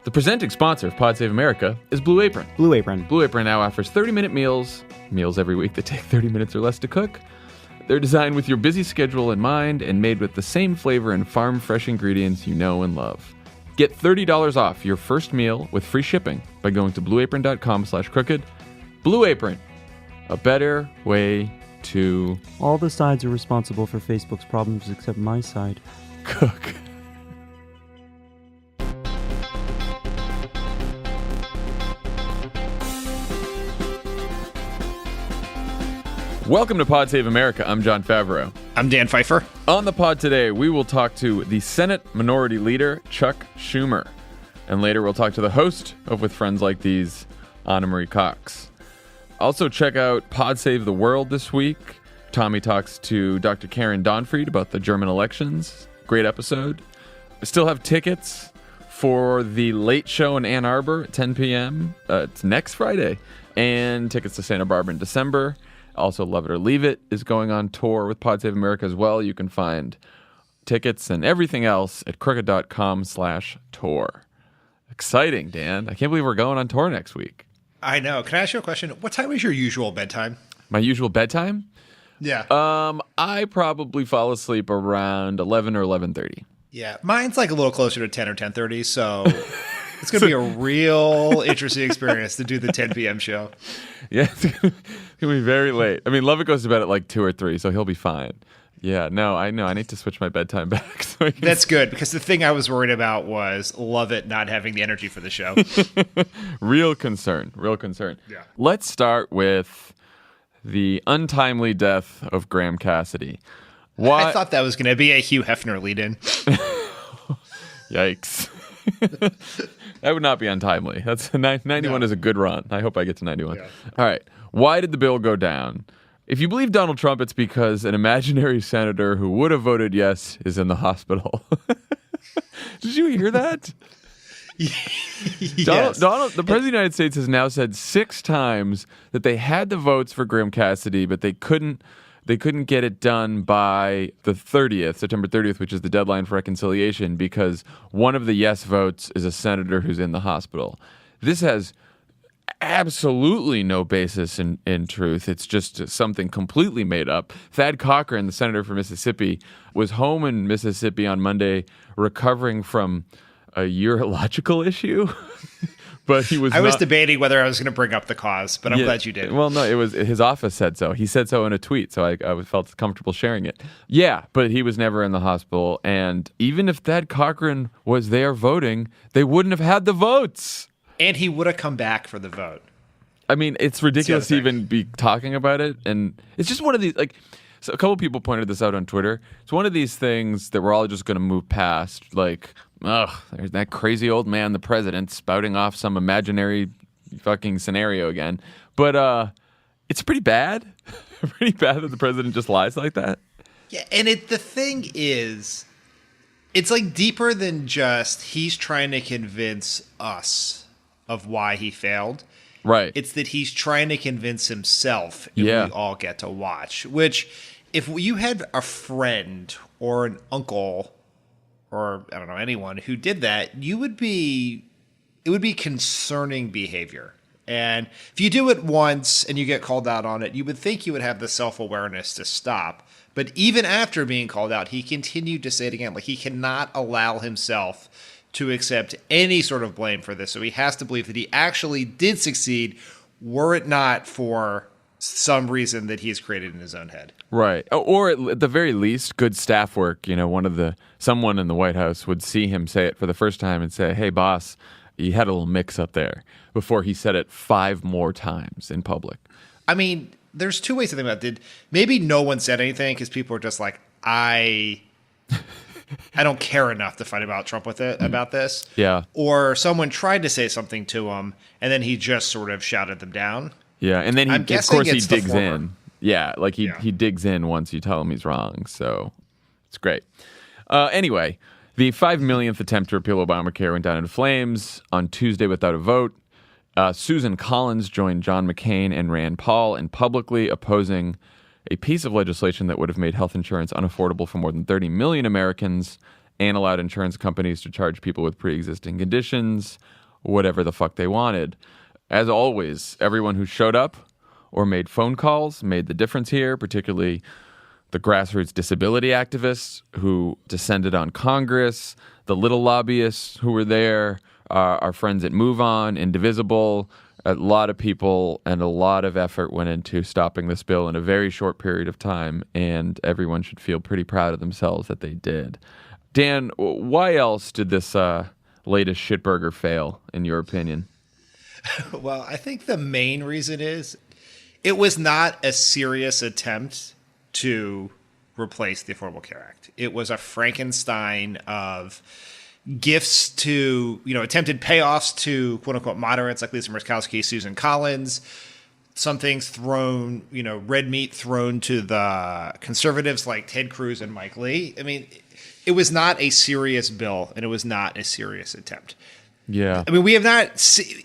The presenting sponsor of Pod Save America is Blue Apron. Blue Apron. Blue Apron now offers 30-minute meals every week that take 30 minutes or less to cook. They're designed with your busy schedule in mind and made with the same flavor and farm-fresh ingredients you know and love. Get $30 off your first meal with free shipping by going to blueapron.com/crooked. Blue Apron, a better way to... All the sides are responsible for Facebook's problems except my side. cook. Welcome to Pod Save America. I'm Jon Favreau. I'm Dan Pfeiffer. On the pod today, we will talk to the Senate Minority Leader, Chuck Schumer. And later, we'll talk to the host of With Friends Like These, Ana Marie Cox. Also, check out Pod Save the World this week. Tommy talks to Dr. Karen Donfried about the German elections. Great episode. I still have tickets for the Late Show in Ann Arbor at 10 p.m. It's next Friday. And tickets to Santa Barbara in December. Also, Love It or Leave It is going on tour with Pod Save America as well. You can find tickets and everything else at crooked.com/tour. Exciting, Dan. I can't believe we're going on tour next week. I know. Can I ask you a question? What time is your usual bedtime? My usual bedtime? Yeah. I probably fall asleep around 11 or 11:30. Yeah. Mine's like a little closer to 10 or 10:30, so it's going to be a real interesting experience to do the 10 p.m. show. Yeah, it's going to be very late. I mean, Lovett goes to bed at like 2 or 3, so he'll be fine. Yeah, no, I know. I need to switch my bedtime back. So That's good, because the thing I was worried about was Lovett not having the energy for the show. Real concern. Yeah. Let's start with the untimely death of Graham-Cassidy. I thought that was going to be a Hugh Hefner lead-in. Yikes. That would not be untimely. That's 91 is a good run. I hope I get to 91. Yeah. All right. Why did the bill go down? If you believe Donald Trump, it's because an imaginary senator who would have voted yes is in the hospital. Did you hear that? Yes. Donald, the President of the United States has now said 6 times that they had the votes for Graham-Cassidy, but they couldn't get it done by the 30th, September 30th, which is the deadline for reconciliation, because one of the yes votes is a senator who's in the hospital. This has absolutely no basis in truth. It's just something completely made up. Thad Cochran, the senator from Mississippi, was home in Mississippi on Monday recovering from a urological issue. But he was I was debating whether I was going to bring up the cause, but I'm glad you did. Well, no, it was his office said so. He said so in a tweet, so I felt comfortable sharing it. Yeah, but he was never in the hospital, and even if Thad Cochran was there voting, they wouldn't have had the votes. And he would have come back for the vote. I mean, it's ridiculous to even be talking about it, and it's just one of these, like, so a couple people pointed this out on Twitter. It's one of these things that we're all just going to move past, like, there's that crazy old man, the president, spouting off some imaginary fucking scenario again. But it's pretty bad. Pretty bad that the president just lies like that. Yeah, and the thing is, it's like deeper than just he's trying to convince us of why he failed. Right. It's that he's trying to convince himself if Yeah. we all get to watch. Which, if you had a friend or an uncle or, I don't know, anyone who did that, it would be concerning behavior. And if you do it once and you get called out on it, you would think you would have the self-awareness to stop. But even after being called out, he continued to say it again. Like, he cannot allow himself to accept any sort of blame for this. So he has to believe that he actually did succeed, were it not for some reason that he's created in his own head. Right. Or at the very least, good staff work. You know, someone in the White House would see him say it for the first time and say, "Hey, boss, you had a little mix up there," before he said it 5 more times in public. I mean, there's 2 ways to think about it. Maybe no one said anything because people are just like, I don't care enough to fight about Trump about this. Yeah. Or someone tried to say something to him, and then he just sort of shouted them down. Yeah, and then I'm of guessing course he it's the digs former. in. Yeah, like he digs in once you tell him he's wrong. So it's great. Anyway, the 5 millionth attempt to repeal Obamacare went down in flames on Tuesday without a vote. Susan Collins joined John McCain and Rand Paul in publicly opposing a piece of legislation that would have made health insurance unaffordable for more than 30 million Americans and allowed insurance companies to charge people with pre-existing conditions whatever the fuck they wanted. As always, everyone who showed up or made phone calls made the difference here, particularly the grassroots disability activists who descended on Congress, the little lobbyists who were there, our friends at Move On, Indivisible. A lot of people and a lot of effort went into stopping this bill in a very short period of time, and everyone should feel pretty proud of themselves that they did. Dan, why else did this latest shitburger fail, in your opinion? Well, I think the main reason is it was not a serious attempt to replace the Affordable Care Act. It was a Frankenstein of gifts to, attempted payoffs to quote unquote moderates like Lisa Murkowski, Susan Collins, some things thrown, red meat thrown to the conservatives like Ted Cruz and Mike Lee. I mean, it was not a serious bill and it was not a serious attempt. Yeah. I mean, we have not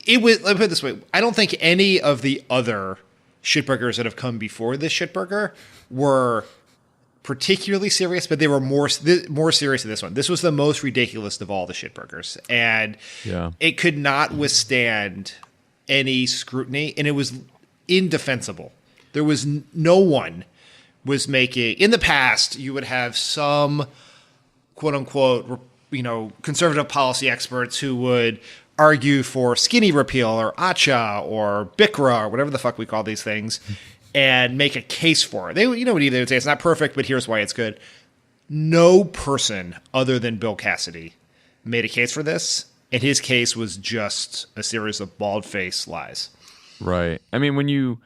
it was, let me put it this way. I don't think any of the other shitburgers that have come before this shitburger were particularly serious, but they were more serious than this one. This was the most ridiculous of all the shitburgers, and it could not withstand any scrutiny, and it was indefensible. There was no one was making. In the past, you would have some quote unquote, conservative policy experts who would argue for skinny repeal or ACHA or BICRA or whatever the fuck we call these things, and make a case for it. They would say it's not perfect, but here's why it's good. No person other than Bill Cassidy made a case for this, and his case was just a series of bald-faced lies. Right. I mean, when you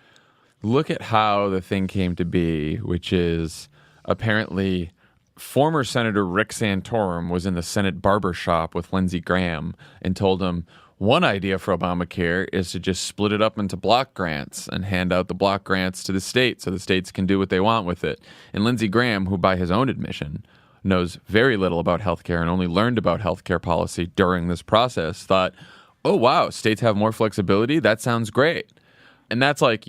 look at how the thing came to be, which is apparently former Senator Rick Santorum was in the Senate barber shop with Lindsey Graham and told him, one idea for Obamacare is to just split it up into block grants and hand out the block grants to the states so the states can do what they want with it. And Lindsey Graham, who by his own admission knows very little about healthcare and only learned about healthcare policy during this process, thought, oh, wow, states have more flexibility? That sounds great. And that's like,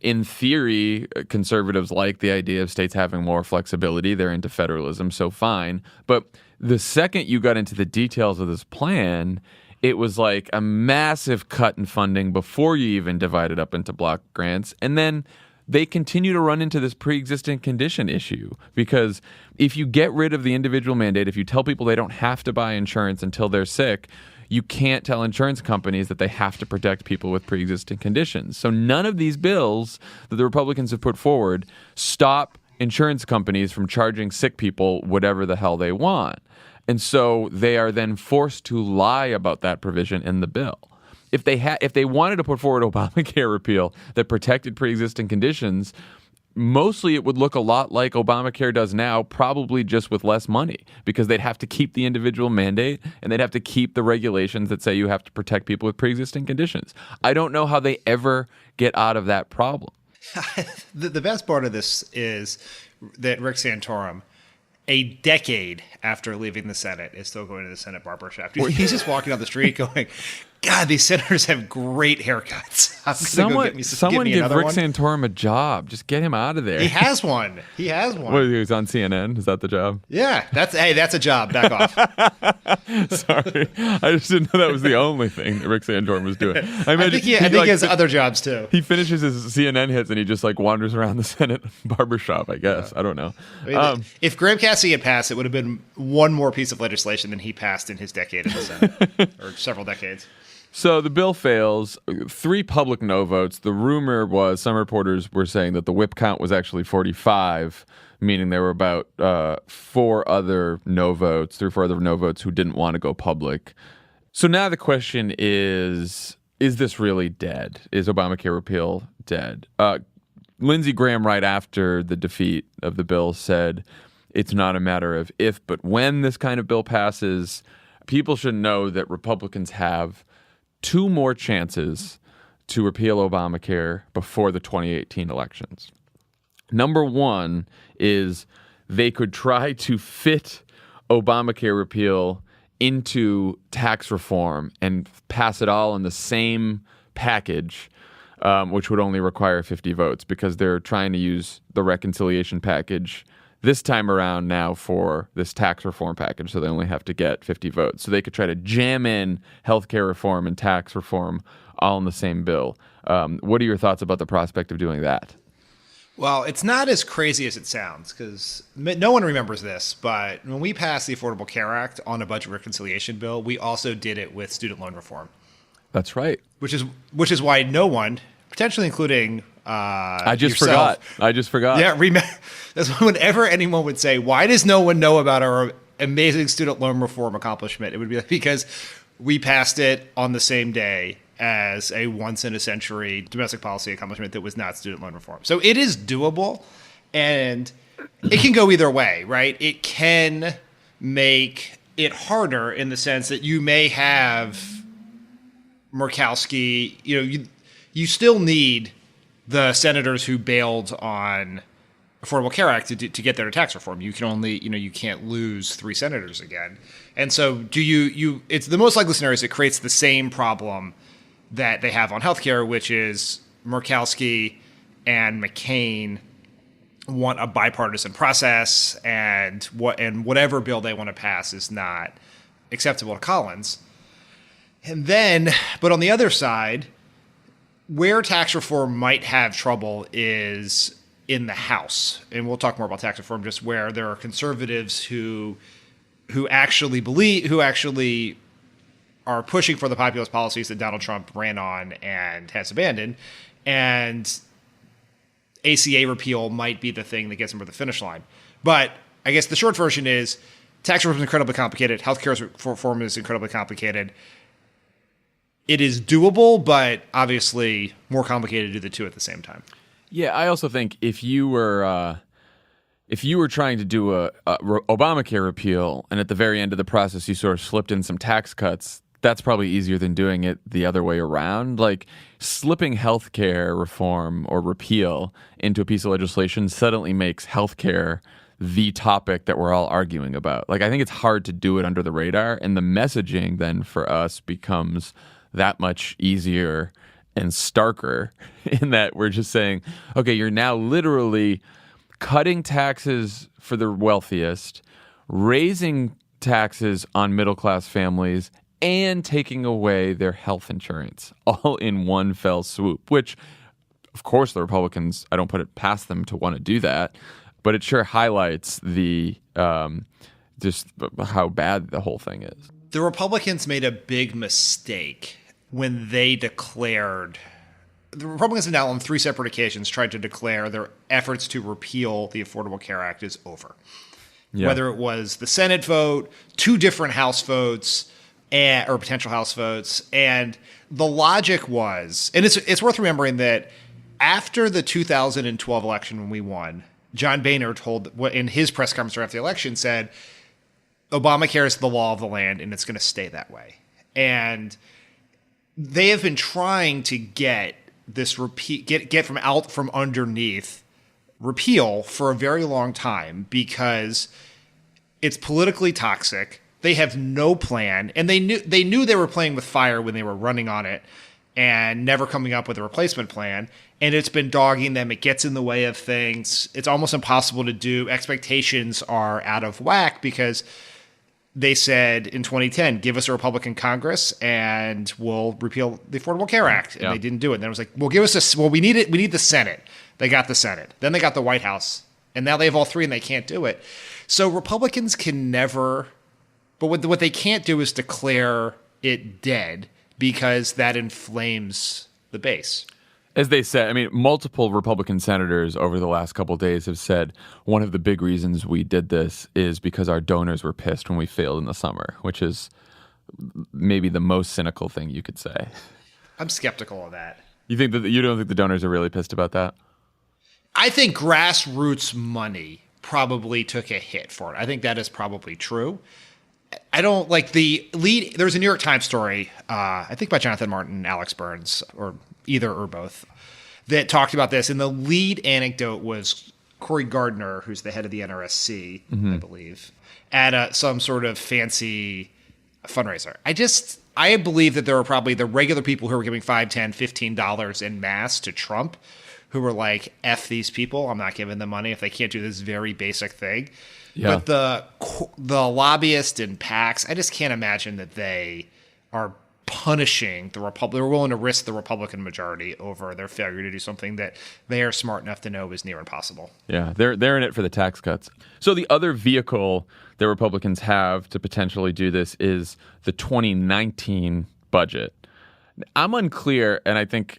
in theory, conservatives like the idea of states having more flexibility. They're into federalism, so fine. But the second you got into the details of this plan, it was like a massive cut in funding before you even divide it up into block grants. And then they continue to run into this pre-existing condition issue, because if you get rid of the individual mandate, if you tell people they don't have to buy insurance until they're sick, you can't tell insurance companies that they have to protect people with pre-existing conditions. So none of these bills that the Republicans have put forward stop insurance companies from charging sick people whatever the hell they want. And so they are then forced to lie about that provision in the bill. If they wanted to put forward Obamacare repeal that protected pre-existing conditions, mostly it would look a lot like Obamacare does now, probably just with less money, because they'd have to keep the individual mandate and they'd have to keep the regulations that say you have to protect people with pre-existing conditions. I don't know how they ever get out of that problem. The best part of this is that Rick Santorum, a decade after leaving the Senate, is still going to the Senate barbershop. He's just walking down the street going, God, these senators have great haircuts. Someone give Rick Santorum a job. Just get him out of there. He has one. He was on CNN? Is that the job? Yeah. That's a job. Back off. Sorry. I just didn't know that was the only thing that Rick Santorum was doing. I think he has other jobs too. He finishes his CNN hits and he just wanders around the Senate barbershop, I guess. I don't know. If Graham-Cassidy had passed, it would have been one more piece of legislation than he passed in his decade in the Senate, or several decades. So the bill fails. 3 public no votes. The rumor was, some reporters were saying that the whip count was actually 45, meaning there were about 4 other no votes, 3 or 4 other no votes who didn't want to go public. So now the question is this really dead? Is Obamacare repeal dead? Lindsey Graham, right after the defeat of the bill, said it's not a matter of if, but when this kind of bill passes. People should know that Republicans have 2 more chances to repeal Obamacare before the 2018 elections. Number 1 is they could try to fit Obamacare repeal into tax reform and pass it all in the same package, which would only require 50 votes, because they're trying to use the reconciliation package this time around now for this tax reform package, so they only have to get 50 votes. So they could try to jam in healthcare reform and tax reform all in the same bill. What are your thoughts about the prospect of doing that? Well, it's not as crazy as it sounds, because no one remembers this, but when we passed the Affordable Care Act on a budget reconciliation bill, we also did it with student loan reform. That's right. Which is why no one, potentially including I just yourself, forgot. Yeah, that's whenever anyone would say, "Why does no one know about our amazing student loan reform accomplishment?" It would be like, because we passed it on the same day as a once-in-a-century domestic policy accomplishment that was not student loan reform. So it is doable, and it can go either way, right? It can make it harder in the sense that you may have Murkowski, you still need the senators who bailed on Affordable Care Act to get their tax reform. You can only, you can't lose 3 senators again. And so it's the most likely scenario is it creates the same problem that they have on healthcare, which is Murkowski and McCain want a bipartisan process, and whatever bill they want to pass is not acceptable to Collins. And then, but on the other side, where tax reform might have trouble is in the House. And we'll talk more about tax reform, just where there are conservatives who actually are pushing for the populist policies that Donald Trump ran on and has abandoned. And ACA repeal might be the thing that gets him to the finish line. But I guess the short version is tax reform is incredibly complicated. Healthcare reform is incredibly complicated. It is doable, but obviously more complicated to do the two at the same time. Yeah, I also think if you were trying to do a Obamacare repeal, and at the very end of the process you sort of slipped in some tax cuts, that's probably easier than doing it the other way around. Like slipping healthcare reform or repeal into a piece of legislation suddenly makes healthcare the topic that we're all arguing about. Like I think it's hard to do it under the radar, and the messaging then for us becomes that much easier and starker in that we're just saying, okay, you're now literally cutting taxes for the wealthiest, raising taxes on middle-class families, and taking away their health insurance all in one fell swoop, which, of course, the Republicans, I don't put it past them to want to do that, but it sure highlights the just how bad the whole thing is. The Republicans made a big mistake when they declared – the Republicans have now on 3 separate occasions tried to declare their efforts to repeal the Affordable Care Act is over. Yeah. Whether it was the Senate vote, 2 different House votes – or potential House votes. And the logic was, and it's worth remembering that after the 2012 election when we won, John Boehner told in his press conference after the election said, Obamacare is the law of the land and it's going to stay that way. And they have been trying to get this get from underneath repeal for a very long time because it's politically toxic. They have no plan, and they knew they were playing with fire when they were running on it and never coming up with a replacement plan. And it's been dogging them. It gets in the way of things. It's almost impossible to do. Expectations are out of whack because they said in 2010, give us a Republican Congress and we'll repeal the Affordable Care Act. And they didn't do it. And then it was like, well, give us we need it. We need the Senate. They got the Senate. Then they got the White House. And now they have all 3 and they can't do it. So Republicans can never... But what they can't do is declare it dead because that inflames the base. As they said, I mean, multiple Republican senators over the last couple of days have said one of the big reasons we did this is because our donors were pissed when we failed in the summer, which is maybe the most cynical thing you could say. I'm skeptical of that. You don't think the donors are really pissed about that? I think grassroots money probably took a hit for it. I think that is probably true. I don't like the lead. There's a New York Times story, I think by Jonathan Martin and Alex Burns, or either or both, that talked about this. And the lead anecdote was Cory Gardner, who's the head of the NRSC, I believe, at some sort of fancy fundraiser. I believe that there are probably the regular people who are giving $5, $10, $15 en masse to Trump who were like, F these people, I'm not giving them money if they can't do this very basic thing. Yeah. But the lobbyists and PACs, I just can't imagine that they are punishing the Republic. They're willing to risk the Republican majority over their failure to do something that they are smart enough to know is near impossible. Yeah, they're in it for the tax cuts. So the other vehicle that Republicans have to potentially do this is the 2019 budget. I'm unclear, and I think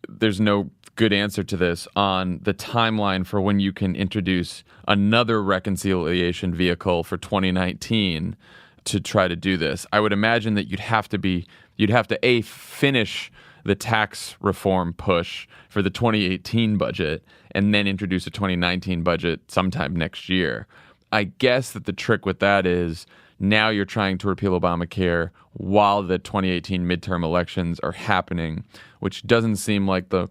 there's no good answer to this, on the timeline for when you can introduce another reconciliation vehicle for 2019 to try to do this. I would imagine that you'd have to finish the tax reform push for the 2018 budget and then introduce a 2019 budget sometime next year. I guess that the trick with that is now you're trying to repeal Obamacare while the 2018 midterm elections are happening, which doesn't seem like the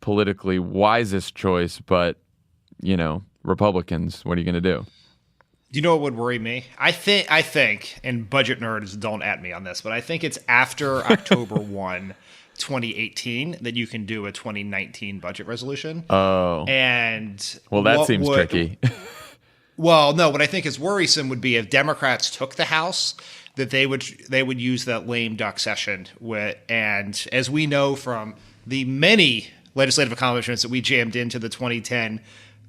politically wisest choice, but, Republicans, what are you going to do? Do you know what would worry me? I think, and budget nerds don't at me on this, but I think it's after October 1, 2018 that you can do a 2019 budget resolution. Oh. And well, that seems tricky. Well, no, what I think is worrisome would be if Democrats took the House, that they would use that lame duck session and as we know from the many legislative accomplishments that we jammed into the 2010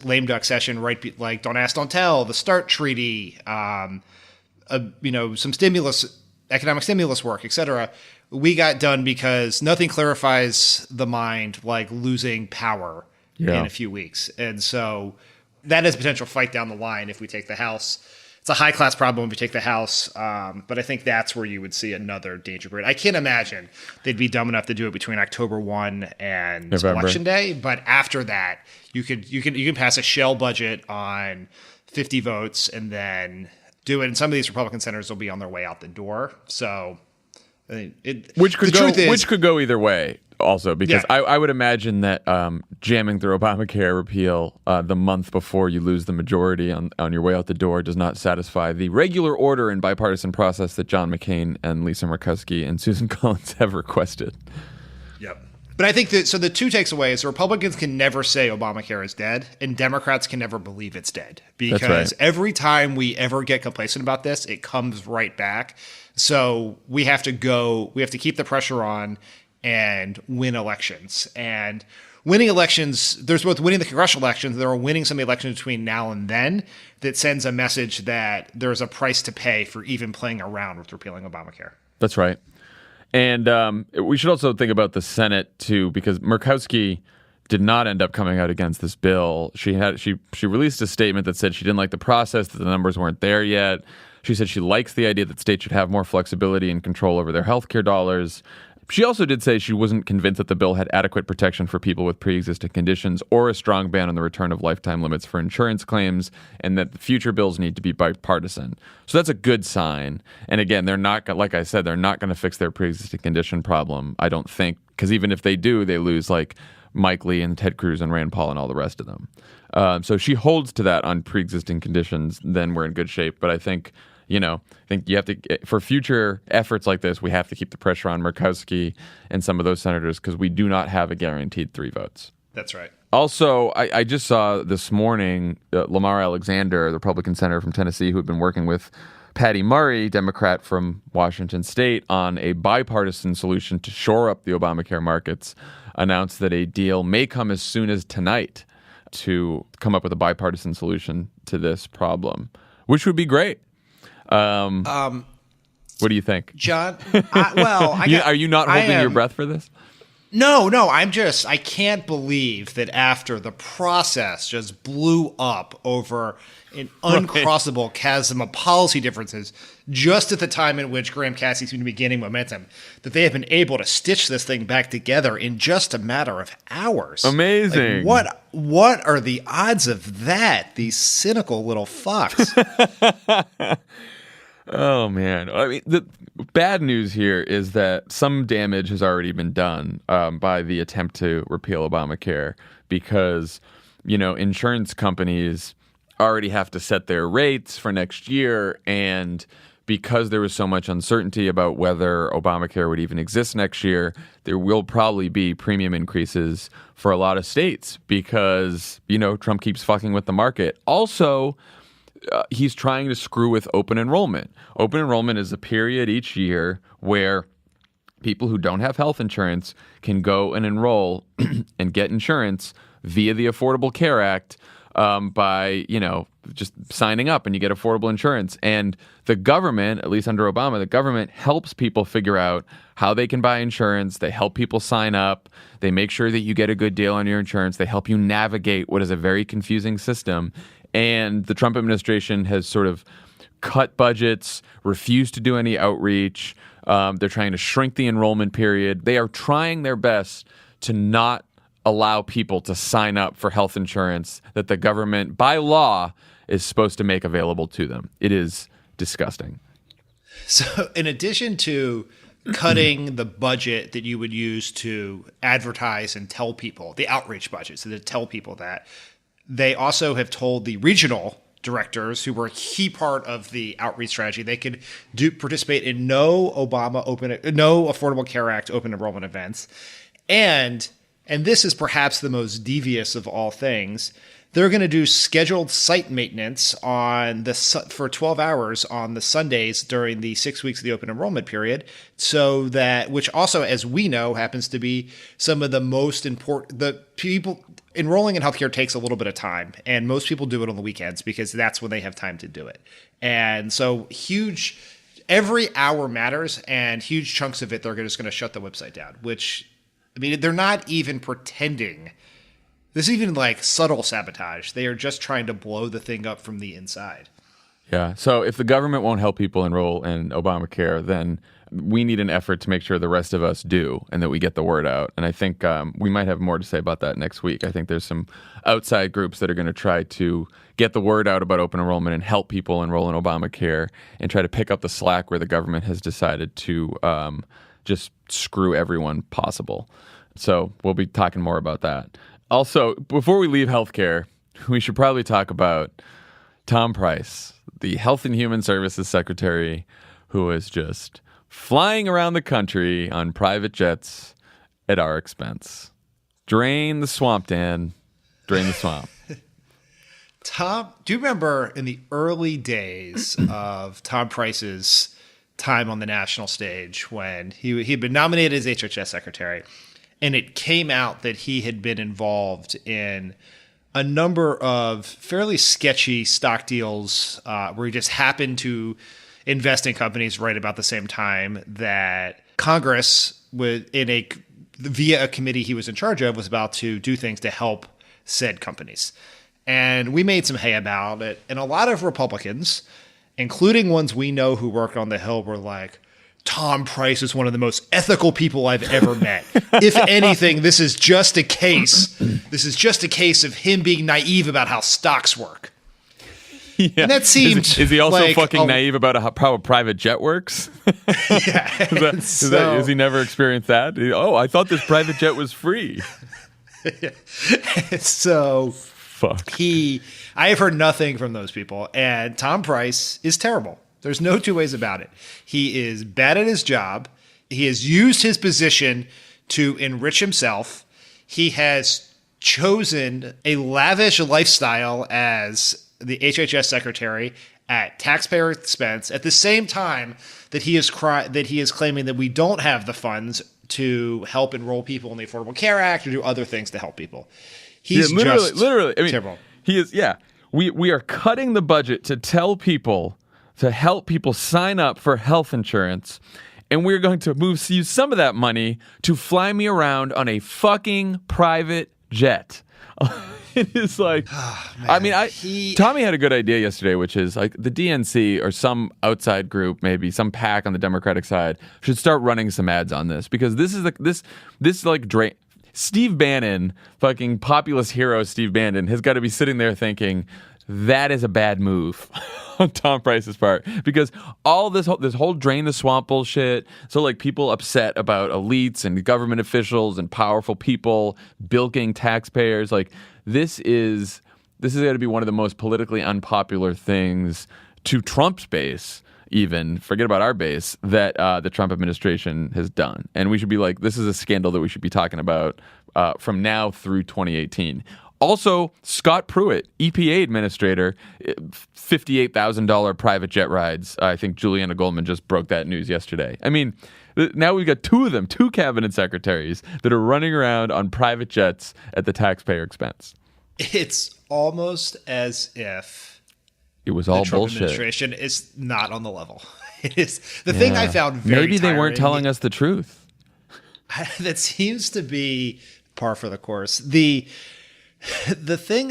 lame duck session, right? Like Don't Ask, Don't Tell, the START Treaty, some economic stimulus work, etc. We got done because nothing clarifies the mind like losing power in a few weeks. And so that is a potential fight down the line if we take the House. It's a high-class problem if we take the House, but I think that's where you would see another danger period. I can't imagine they'd be dumb enough to do it between October 1 and November. Election Day, but after that, you can pass a shell budget on 50 votes and then do it. And some of these Republican senators will be on their way out the door. So, which could go either way. Also, because I would imagine that jamming through Obamacare repeal the month before you lose the majority on your way out the door does not satisfy the regular order and bipartisan process that John McCain and Lisa Murkowski and Susan Collins have requested. Yep. But I think that the two takes away is Republicans can never say Obamacare is dead, and Democrats can never believe it's dead. Because every time we ever get complacent about this, it comes right back. So we have to keep the pressure on and win elections. And winning elections, there's both winning the congressional elections, there are winning some of the elections between now and then that sends a message that there's a price to pay for even playing around with repealing Obamacare. That's right. And we should also think about the Senate, too, because Murkowski did not end up coming out against this bill. She released a statement that said she didn't like the process, that the numbers weren't there yet. She said she likes the idea that states should have more flexibility and control over their healthcare dollars. She also did say she wasn't convinced that the bill had adequate protection for people with pre-existing conditions or a strong ban on the return of lifetime limits for insurance claims, and that the future bills need to be bipartisan. So that's a good sign. And again, they're not, like I said, they're not going to fix their pre-existing condition problem, I don't think, because even if they do, they lose like Mike Lee and Ted Cruz and Rand Paul and all the rest of them. So she holds to that on pre-existing conditions, then we're in good shape. But I think you have to, for future efforts like this, we have to keep the pressure on Murkowski and some of those senators because we do not have a guaranteed 3 votes. That's right. Also, I just saw this morning Lamar Alexander, the Republican senator from Tennessee, who had been working with Patty Murray, Democrat from Washington State, on a bipartisan solution to shore up the Obamacare markets, announced that a deal may come as soon as tonight to come up with a bipartisan solution to this problem, which would be great. What do you think, John? Are you not holding your breath for this? No, I can't believe that after the process just blew up over an uncrossable chasm of policy differences, just at the time in which Graham-Cassidy seemed to be gaining momentum, that they have been able to stitch this thing back together in just a matter of hours. Amazing. Like, what are the odds of that? These cynical little fucks. Oh, man. I mean, the bad news here is that some damage has already been done by the attempt to repeal Obamacare because, insurance companies already have to set their rates for next year, and because there was so much uncertainty about whether Obamacare would even exist next year, there will probably be premium increases for a lot of states because, Trump keeps fucking with the market. Also, he's trying to screw with open enrollment. Open enrollment is a period each year where people who don't have health insurance can go and enroll and get insurance via the Affordable Care Act by, just signing up, and you get affordable insurance. And the government, at least under Obama, the government helps people figure out how they can buy insurance. They help people sign up. They make sure that you get a good deal on your insurance. They help you navigate what is a very confusing system. And the Trump administration has sort of cut budgets, refused to do any outreach. They're trying to shrink the enrollment period. They are trying their best to not allow people to sign up for health insurance that the government, by law, is supposed to make available to them. It is disgusting. So in addition to cutting the budget that you would use to advertise and tell people, the outreach budget, so to tell people that, they also have told the regional directors, who were a key part of the outreach strategy, they could participate in no Affordable Care Act open enrollment events. And this is perhaps the most devious of all things, they're going to do scheduled site maintenance for 12 hours on the Sundays during the 6 weeks of the open enrollment period. So that, which also, as we know, happens to be some of the most important, the people enrolling in healthcare takes a little bit of time, and most people do it on the weekends because that's when they have time to do it. And so every hour matters, and huge chunks of it, they're just going to shut the website down, which, they're not even pretending. This is even like subtle sabotage. They are just trying to blow the thing up from the inside. Yeah. So if the government won't help people enroll in Obamacare, then we need an effort to make sure the rest of us do, and that we get the word out. And I think we might have more to say about that next week. I think there's some outside groups that are going to try to get the word out about open enrollment and help people enroll in Obamacare and try to pick up the slack where the government has decided to just screw everyone possible. So we'll be talking more about that. Also, before we leave healthcare, we should probably talk about Tom Price, the Health and Human Services Secretary, who is just flying around the country on private jets at our expense. Drain the swamp, Dan. Drain the swamp. Tom, do you remember in the early days of Tom Price's time on the national stage when he'd been nominated as HHS Secretary, and it came out that he had been involved in a number of fairly sketchy stock deals where he just happened to invest in companies right about the same time that Congress, via a committee he was in charge of, was about to do things to help said companies. And we made some hay about it. And a lot of Republicans, including ones we know who work on the Hill, were like, Tom Price is one of the most ethical people I've ever met. If anything, this is just a case. This is just a case of him being naive about how stocks work. Yeah. And that seemed is he also like fucking naive about how a private jet works? Yeah. Has he never experienced that? I thought this private jet was free. So fuck. I have heard nothing from those people, and Tom Price is terrible. There's no two ways about it. He is bad at his job. He has used his position to enrich himself. He has chosen a lavish lifestyle as the HHS secretary at taxpayer expense at the same time that he is claiming that we don't have the funds to help enroll people in the Affordable Care Act or do other things to help people. He's literally. terrible. He is. Yeah, we are cutting the budget to tell people, to help people sign up for health insurance, and we're going to use some of that money to fly me around on a fucking private jet. It is like, Tommy had a good idea yesterday, which is like the DNC or some outside group, maybe some PAC on the Democratic side, should start running some ads on this, because this is like Steve Bannon, fucking populist hero Steve Bannon, has got to be sitting there thinking, that is a bad move on Tom Price's part, because all this whole drain the swamp bullshit. So like people upset about elites and government officials and powerful people bilking taxpayers. Like this is going to be one of the most politically unpopular things to Trump's base even, forget about our base, that the Trump administration has done. And we should be like, this is a scandal that we should be talking about from now through 2018. Also, Scott Pruitt, EPA administrator, $58,000 private jet rides. I think Juliana Goldman just broke that news yesterday. I mean, now we've got two of them, two cabinet secretaries that are running around on private jets at the taxpayer expense. It's almost as if it was all the Trump bullshit. Administration is not on the level. It is the thing I found very maybe they weren't tiring. telling us the truth. That seems to be par for the course. The thing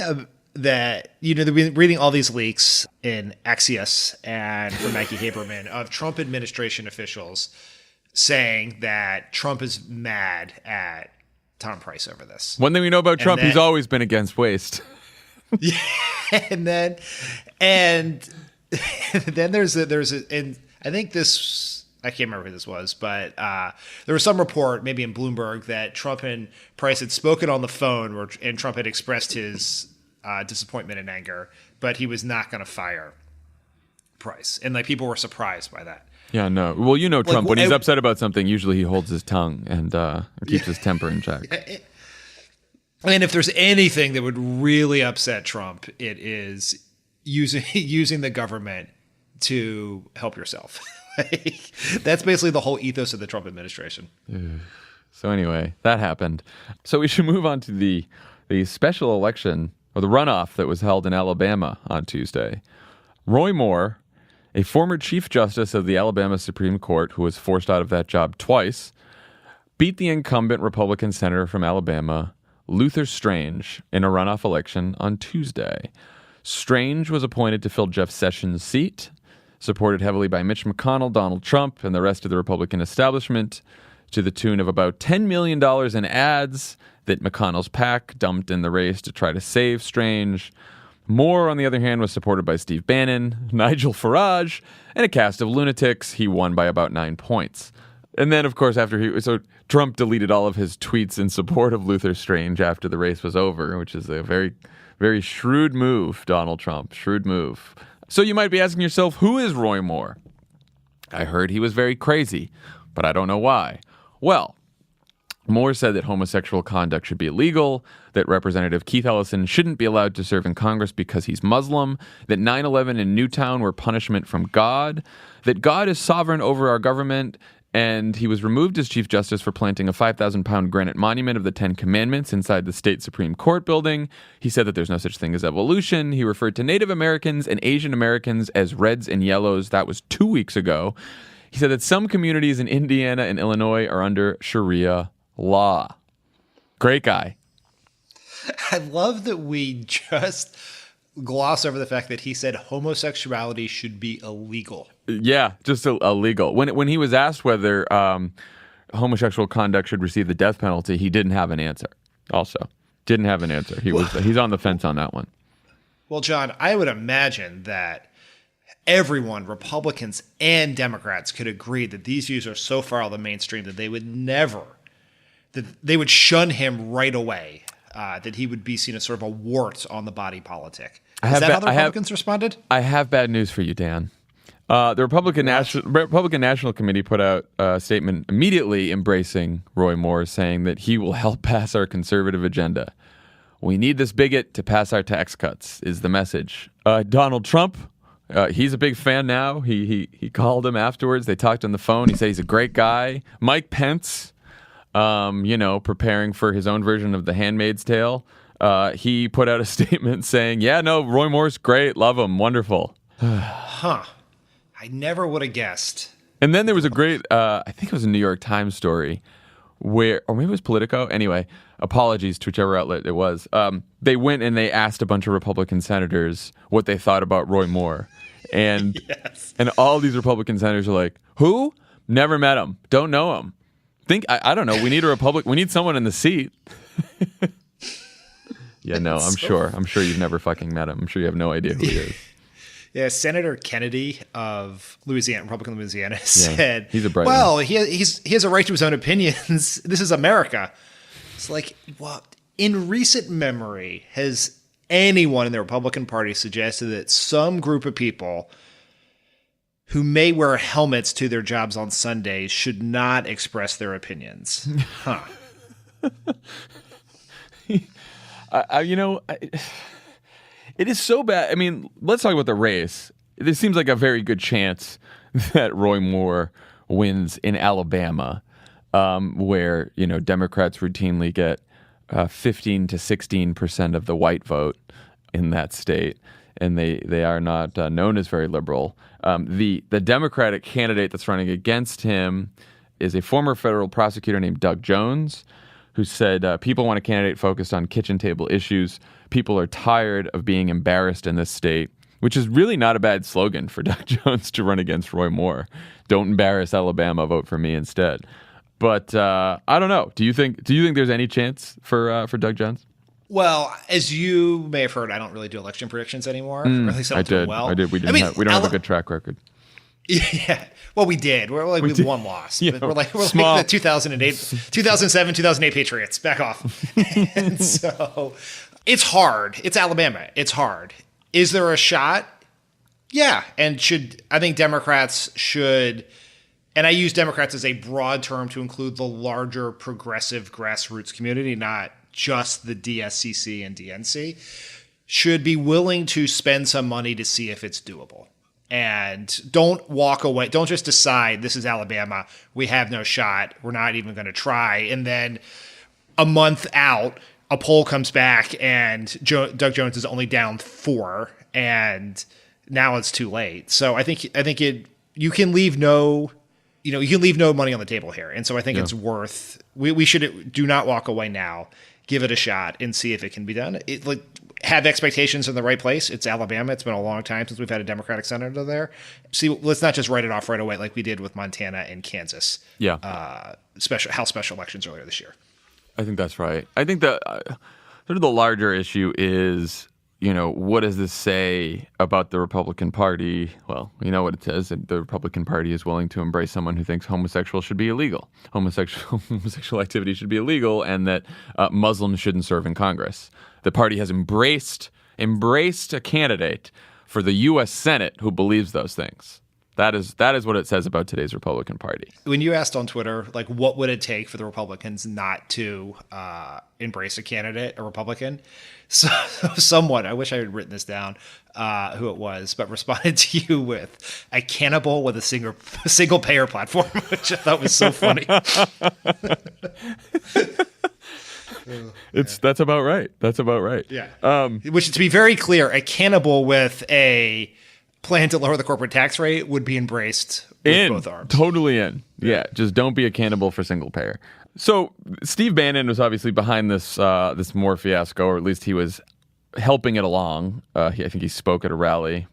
that, they've been reading all these leaks in Axios and from Maggie Haberman of Trump administration officials saying that Trump is mad at Tom Price over this. One thing we know about Trump, he's always been against waste. Yeah, and then there's and I think this, I can't remember who this was, but there was some report, maybe in Bloomberg, that Trump and Price had spoken on the phone, and Trump had expressed his disappointment and anger, but he was not going to fire Price, and people were surprised by that. Yeah, no. Well, Trump, when he's upset about something, usually he holds his tongue and keeps his temper in check. And if there's anything that would really upset Trump, it is using the government to help yourself. That's basically the whole ethos of the Trump administration. So anyway, that happened. So we should move on to the special election, or the runoff that was held in Alabama on Tuesday. Roy Moore, a former Chief Justice of the Alabama Supreme Court who was forced out of that job twice, beat the incumbent Republican senator from Alabama, Luther Strange, in a runoff election on Tuesday. Strange was appointed to fill Jeff Sessions' seat, supported heavily by Mitch McConnell, Donald Trump, and the rest of the Republican establishment, to the tune of about $10 million in ads that McConnell's PAC dumped in the race to try to save Strange. Moore, on the other hand, was supported by Steve Bannon, Nigel Farage, and a cast of lunatics. He won by about 9 points. And then, of course, Trump deleted all of his tweets in support of Luther Strange after the race was over, which is a very, very shrewd move, Donald Trump. Shrewd move. So you might be asking yourself, who is Roy Moore? I heard he was very crazy, but I don't know why. Well, Moore said that homosexual conduct should be illegal, that Representative Keith Ellison shouldn't be allowed to serve in Congress because he's Muslim, that 9/11 in Newtown were punishment from God, that God is sovereign over our government, and he was removed as Chief Justice for planting a 5,000-pound granite monument of the Ten Commandments inside the state Supreme Court building. He said that there's no such thing as evolution. He referred to Native Americans and Asian Americans as reds and yellows. That was 2 weeks ago. He said that some communities in Indiana and Illinois are under Sharia law. Great guy. I love that we just gloss over the fact that he said homosexuality should be illegal. Yeah, just illegal. When he was asked whether homosexual conduct should receive the death penalty, he didn't have an answer. Also, didn't have an answer. He's on the fence on that one. Well, John, I would imagine that everyone, Republicans and Democrats, could agree that these views are so far out of the mainstream that they would shun him right away. That he would be seen as sort of a wart on the body politic. Is that how the Republicans responded? I have bad news for you, Dan. The Republican National Committee put out a statement immediately embracing Roy Moore, saying that he will help pass our conservative agenda. We need this bigot to pass our tax cuts, is the message. Donald Trump, he's a big fan now. He called him afterwards. They talked on the phone. He said he's a great guy. Mike Pence, preparing for his own version of The Handmaid's Tale, he put out a statement saying, Roy Moore's great. Love him. Wonderful. Huh. I never would have guessed. And then there was a great, I think it was a New York Times story or maybe it was Politico. Anyway, apologies to whichever outlet it was. They went and they asked a bunch of Republican senators what they thought about Roy Moore. And, yes. And all these Republican senators are like, who? Never met him. Don't know him. I don't know. We need someone in the seat. I'm sure you've never fucking met him. I'm sure you have no idea who he is. Yeah, Senator Kennedy of Louisiana, Republican Louisiana, said, he's a bright well, one. he has a right to his own opinions. This is America. It's like, what? In recent memory, has anyone in the Republican Party suggested that some group of people who may wear helmets to their jobs on Sundays should not express their opinions. Huh. It is so bad. I mean, let's talk about the race. There seems like a very good chance that Roy Moore wins in Alabama, where, Democrats routinely get 15 to 16% of the white vote in that state, and they are not known as very liberal. The Democratic candidate that's running against him is a former federal prosecutor named Doug Jones, who said people want a candidate focused on kitchen table issues. People are tired of being embarrassed in this state, which is really not a bad slogan for Doug Jones to run against Roy Moore. Don't embarrass Alabama, vote for me instead. But I don't know. Do you think there's any chance for Doug Jones? Well, as you may have heard, I don't really do election predictions anymore. Or at least I don't do them well. I did. We don't have a good track record. Yeah. Well, we did. We're like we one loss. Yeah, we're like the 2008, 2007, 2008 Patriots. Back off. And so it's hard. It's Alabama. It's hard. Is there a shot? Yeah. And I think Democrats should, and I use Democrats as a broad term to include the larger progressive grassroots community, not just the DSCC and DNC, should be willing to spend some money to see if it's doable. And don't walk away. Don't just decide this is Alabama. We have no shot. We're not even going to try. And then a month out, a poll comes back and Doug Jones is only down 4, and now it's too late. So I think you can leave no money on the table here. And so I think it's worth. We should do not walk away now. Give it a shot and see if it can be done. Have expectations in the right place. It's Alabama. It's been a long time since we've had a Democratic senator there. See, let's not just write it off right away like we did with Montana and Kansas. Yeah. House special elections earlier this year. I think that's right. I think that sort of the larger issue is, what does this say about the Republican Party? Well, you know what it says. The Republican Party is willing to embrace someone who thinks homosexual should be illegal. Homosexual activity should be illegal, and that Muslims shouldn't serve in Congress. The party has embraced a candidate for the U.S. Senate who believes those things. That is what it says about today's Republican Party. When you asked on Twitter, what would it take for the Republicans not to embrace a Republican? So someone, I wish I had written this down, who it was, but responded to you with a cannibal with a single payer platform, which I thought was so funny. That's about right. That's about right. Yeah. Which, to be very clear, a cannibal with a plan to lower the corporate tax rate would be embraced with both arms. Totally in. Yeah. Just don't be a cannibal for single payer. So Steve Bannon was obviously behind this Moore fiasco, or at least he was helping it along. I think he spoke at a rally.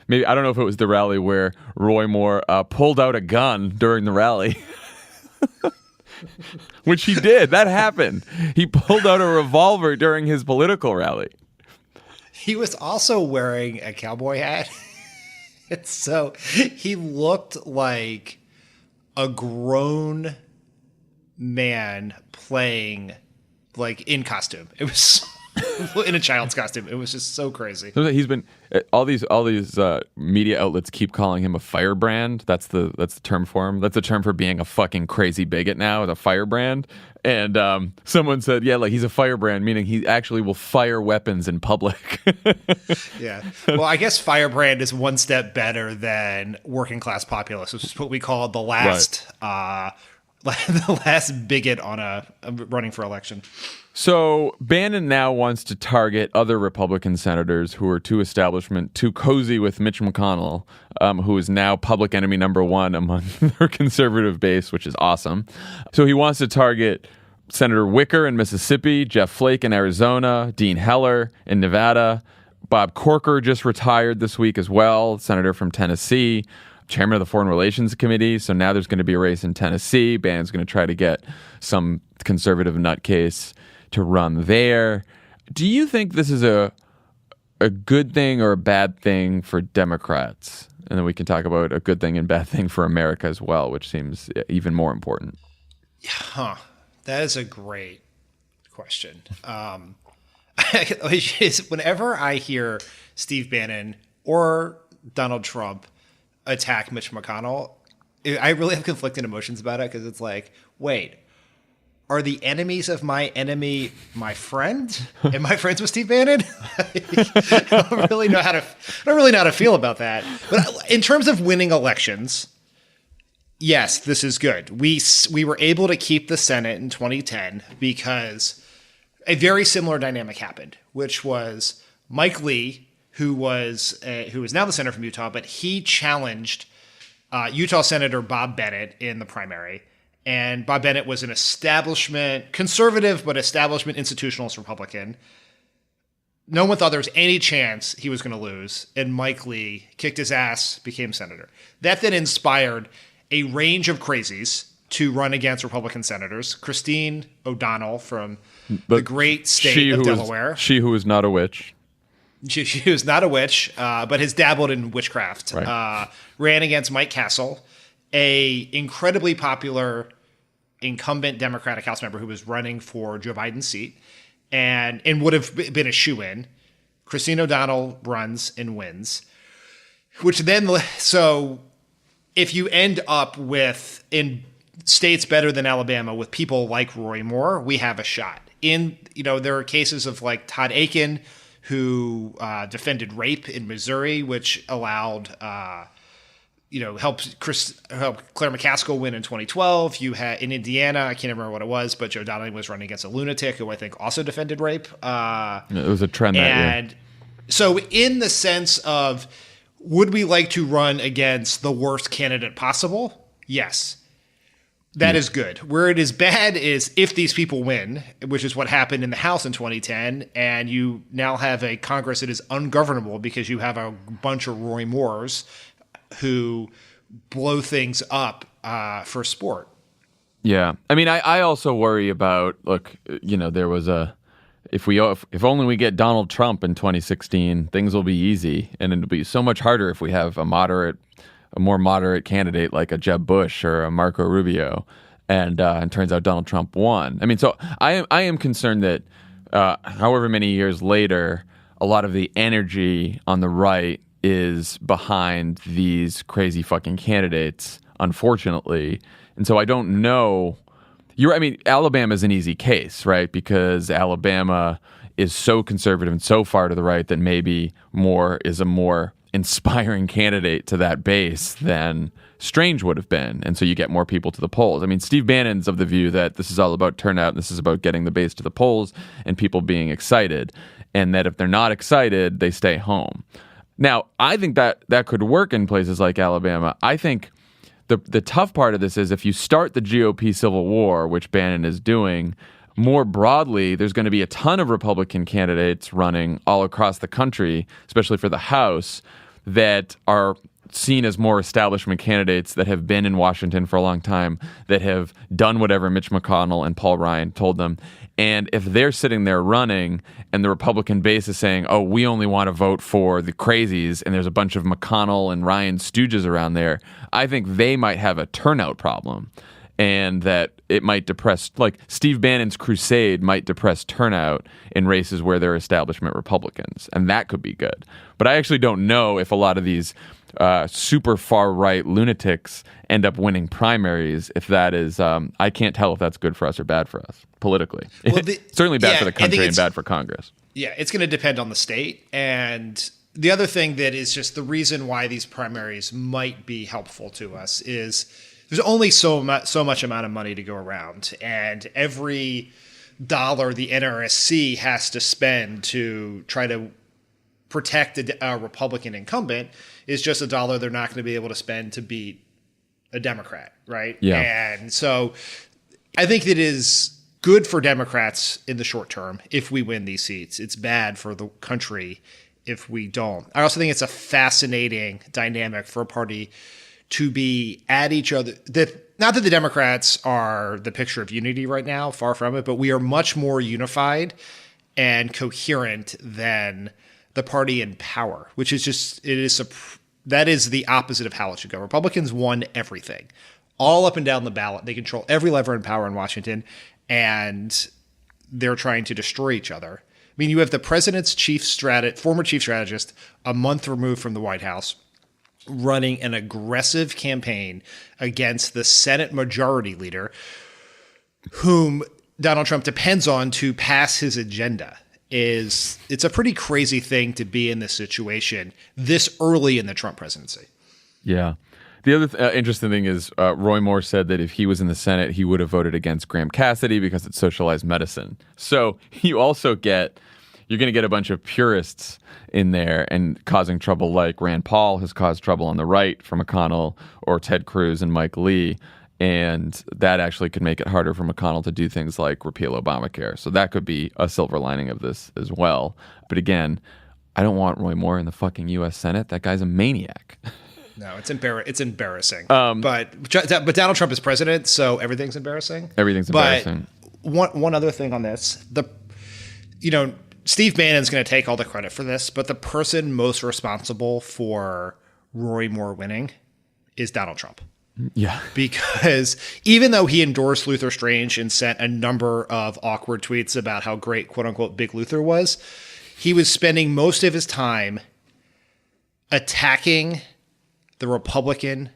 Maybe, I don't know if it was the rally where Roy Moore pulled out a gun during the rally. Which he did. That happened. He pulled out a revolver during his political rally. He was also wearing a cowboy hat. And so he looked like a grown man playing in costume. It was in a child's costume. It was just so crazy. He's been all these media outlets keep calling him a firebrand. That's the term for him. That's a term for being a fucking crazy bigot now, a firebrand. And someone said, he's a firebrand, meaning he actually will fire weapons in public. Yeah. Well, I guess firebrand is one step better than working class populist, which is what we call the last the last bigot on running for election. So Bannon now wants to target other Republican senators who are too cozy with Mitch McConnell, who is now public enemy number one among their conservative base, which is awesome. So he wants to target Senator Wicker in Mississippi, Jeff Flake in Arizona, Dean Heller in Nevada. Bob Corker just retired this week as well, senator from Tennessee, chairman of the Foreign Relations Committee. So now there's going to be a race in Tennessee. Bannon's going to try to get some conservative nutcase to run there. Do you think this is a good thing or a bad thing for Democrats? And then we can talk about a good thing and bad thing for America as well, which seems even more important. That is a great question. Whenever I hear Steve Bannon or Donald Trump attack Mitch McConnell, I really have conflicting emotions about it because it's like, wait, are the enemies of my enemy my friend? Am I friends with Steve Bannon? I don't really know how to feel about that. But in terms of winning elections, yes, this is good. We were able to keep the Senate in 2010 because a very similar dynamic happened, which was Mike Lee, who was now the senator from Utah, but he challenged Utah Senator Bob Bennett in the primary. And Bob Bennett was an conservative, but establishment institutionalist Republican. No one thought there was any chance he was going to lose. And Mike Lee kicked his ass, became senator. That then inspired a range of crazies to run against Republican senators. Christine O'Donnell from the great state of Delaware. She who is not a witch. She was not a witch, but has dabbled in witchcraft. Right. Ran against Mike Castle, a incredibly popular incumbent Democratic House member who was running for Joe Biden's seat and would have been a shoo-in. Christine O'Donnell runs and wins, which then, so if you end up with, in states better than Alabama, with people like Roy Moore, we have a shot. There are cases of like Todd Akin, who defended rape in Missouri, which allowed helped Claire McCaskill win in 2012. You had in Indiana, I can't remember what it was, but Joe Donnelly was running against a lunatic who I think also defended rape. It was a trend that year. And so in the sense of, would we like to run against the worst candidate possible? Yes. That is good. Where it is bad is if these people win, which is what happened in the House in 2010, and you now have a Congress that is ungovernable because you have a bunch of Roy Moores who blow things up for sport. Yeah. I mean, I also worry about, there was if only we get Donald Trump in 2016, things will be easy. And it'll be so much harder if we have a more moderate candidate like a Jeb Bush or a Marco Rubio. And turns out Donald Trump won. I mean, so I am concerned that however many years later, a lot of the energy on the right is behind these crazy fucking candidates, unfortunately. And so I don't know. Alabama is an easy case, right? Because Alabama is so conservative and so far to the right that maybe Moore is a more inspiring candidate to that base than Strange would have been. And so you get more people to the polls. I mean, Steve Bannon's of the view that this is all about turnout, and this is about getting the base to the polls and people being excited, and that if they're not excited, they stay home. Now, I think that could work in places like Alabama. I think the tough part of this is if you start the GOP civil war, which Bannon is doing, more broadly, there's going to be a ton of Republican candidates running all across the country, especially for the House, that are seen as more establishment candidates that have been in Washington for a long time, that have done whatever Mitch McConnell and Paul Ryan told them. And if they're sitting there running and the Republican base is saying, oh, we only want to vote for the crazies, and there's a bunch of McConnell and Ryan stooges around there, I think they might have a turnout problem. And that it might depress, like Steve Bannon's crusade might depress turnout in races where there are establishment Republicans. And that could be good. But I actually don't know if a lot of these super far-right lunatics end up winning primaries, if that is, I can't tell if that's good for us or bad for us politically. Well, certainly bad for the country and bad for Congress. Yeah, it's going to depend on the state. And the other thing that is just the reason why these primaries might be helpful to us is there's only so much amount of money to go around, and every dollar the NRSC has to spend to try to protect a Republican incumbent is just a dollar they're not going to be able to spend to beat a Democrat, right? Yeah. And so I think it is good for Democrats in the short term if we win these seats. It's bad for the country if we don't. I also think it's a fascinating dynamic for a party to be at each other. Not that the Democrats are the picture of unity right now, far from it, but we are much more unified and coherent than the party in power, which is just, that is the opposite of how it should go. Republicans won everything, all up and down the ballot. They control every lever in power in Washington, and they're trying to destroy each other. I mean, you have the president's former chief strategist, a month removed from the White House, running an aggressive campaign against the Senate Majority Leader, whom Donald Trump depends on to pass his agenda. It's a pretty crazy thing to be in this situation this early in the Trump presidency. Yeah. The other interesting thing is Roy Moore said that if he was in the Senate, he would have voted against Graham-Cassidy because it's socialized medicine. So you're going to get a bunch of purists in there and causing trouble, like Rand Paul has caused trouble on the right for McConnell, or Ted Cruz and Mike Lee. And that actually could make it harder for McConnell to do things like repeal Obamacare. So that could be a silver lining of this as well. But again, I don't want Roy Moore in the fucking U.S. Senate. That guy's a maniac. No, it's embarrassing. But Donald Trump is president, so everything's embarrassing. Everything's embarrassing. One other thing on this, Steve Bannon's going to take all the credit for this, but the person most responsible for Roy Moore winning is Donald Trump. Yeah. Because even though he endorsed Luther Strange and sent a number of awkward tweets about how great, quote unquote, Big Luther was, he was spending most of his time attacking the Republican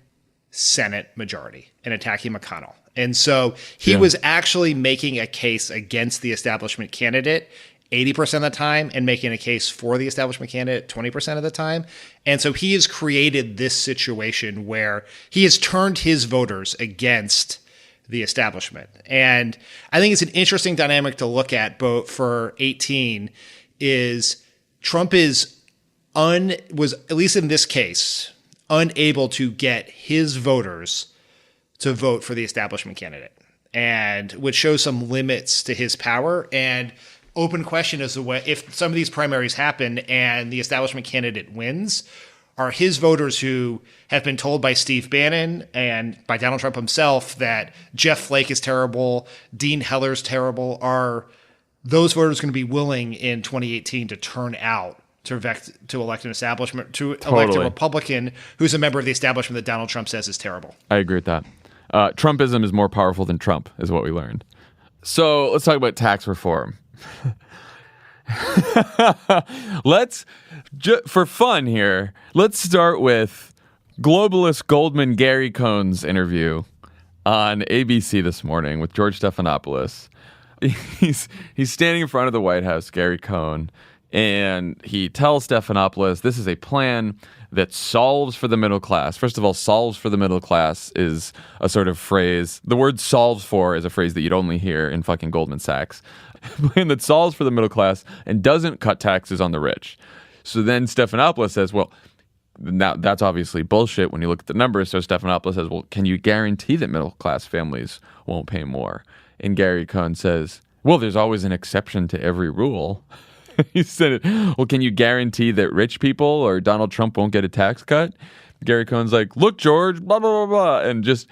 Senate majority and attacking McConnell. And so he was actually making a case against the establishment candidate 80% of the time and making a case for the establishment candidate 20% of the time. And so he has created this situation where he has turned his voters against the establishment. And I think it's an interesting dynamic to look at both for 18 is Trump was, at least in this case, unable to get his voters to vote for the establishment candidate, and which shows some limits to his power. And open question as to if some of these primaries happen and the establishment candidate wins, are his voters who have been told by Steve Bannon and by Donald Trump himself that Jeff Flake is terrible, Dean Heller's terrible, are those voters going to be willing in 2018 to turn out to elect an establishment, to elect a Republican who's a member of the establishment that Donald Trump says is terrible? I agree with that. Trumpism is more powerful than Trump, is what we learned. So let's talk about tax reform. For fun here, let's start with globalist Goldman Gary Cohn's interview on ABC this morning with George Stephanopoulos. He's standing in front of the White House, Gary Cohn, and he tells Stephanopoulos this is a plan that solves for the middle class. First of all, solves for the middle class is a sort of phrase. The word solves for is a phrase that you'd only hear in fucking Goldman Sachs. A plan that solves for the middle class and doesn't cut taxes on the rich. So then Stephanopoulos says, well, now that's obviously bullshit when you look at the numbers. So Stephanopoulos says, well, can you guarantee that middle class families won't pay more? And Gary Cohn says, well, there's always an exception to every rule. He said, well, can you guarantee that rich people or Donald Trump won't get a tax cut? Gary Cohn's like, look, George, blah, blah, blah, blah. And just,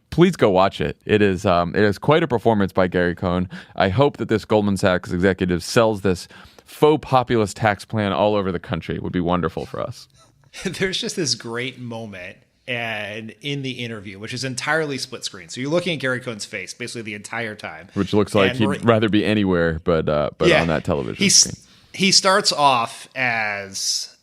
please go watch it. It is quite a performance by Gary Cohn. I hope that this Goldman Sachs executive sells this faux populist tax plan all over the country. It would be wonderful for us. There's just this great moment and in the interview, which is entirely split screen. So you're looking at Gary Cohn's face basically the entire time. Which looks like he'd rather be anywhere but on that television screen. He starts off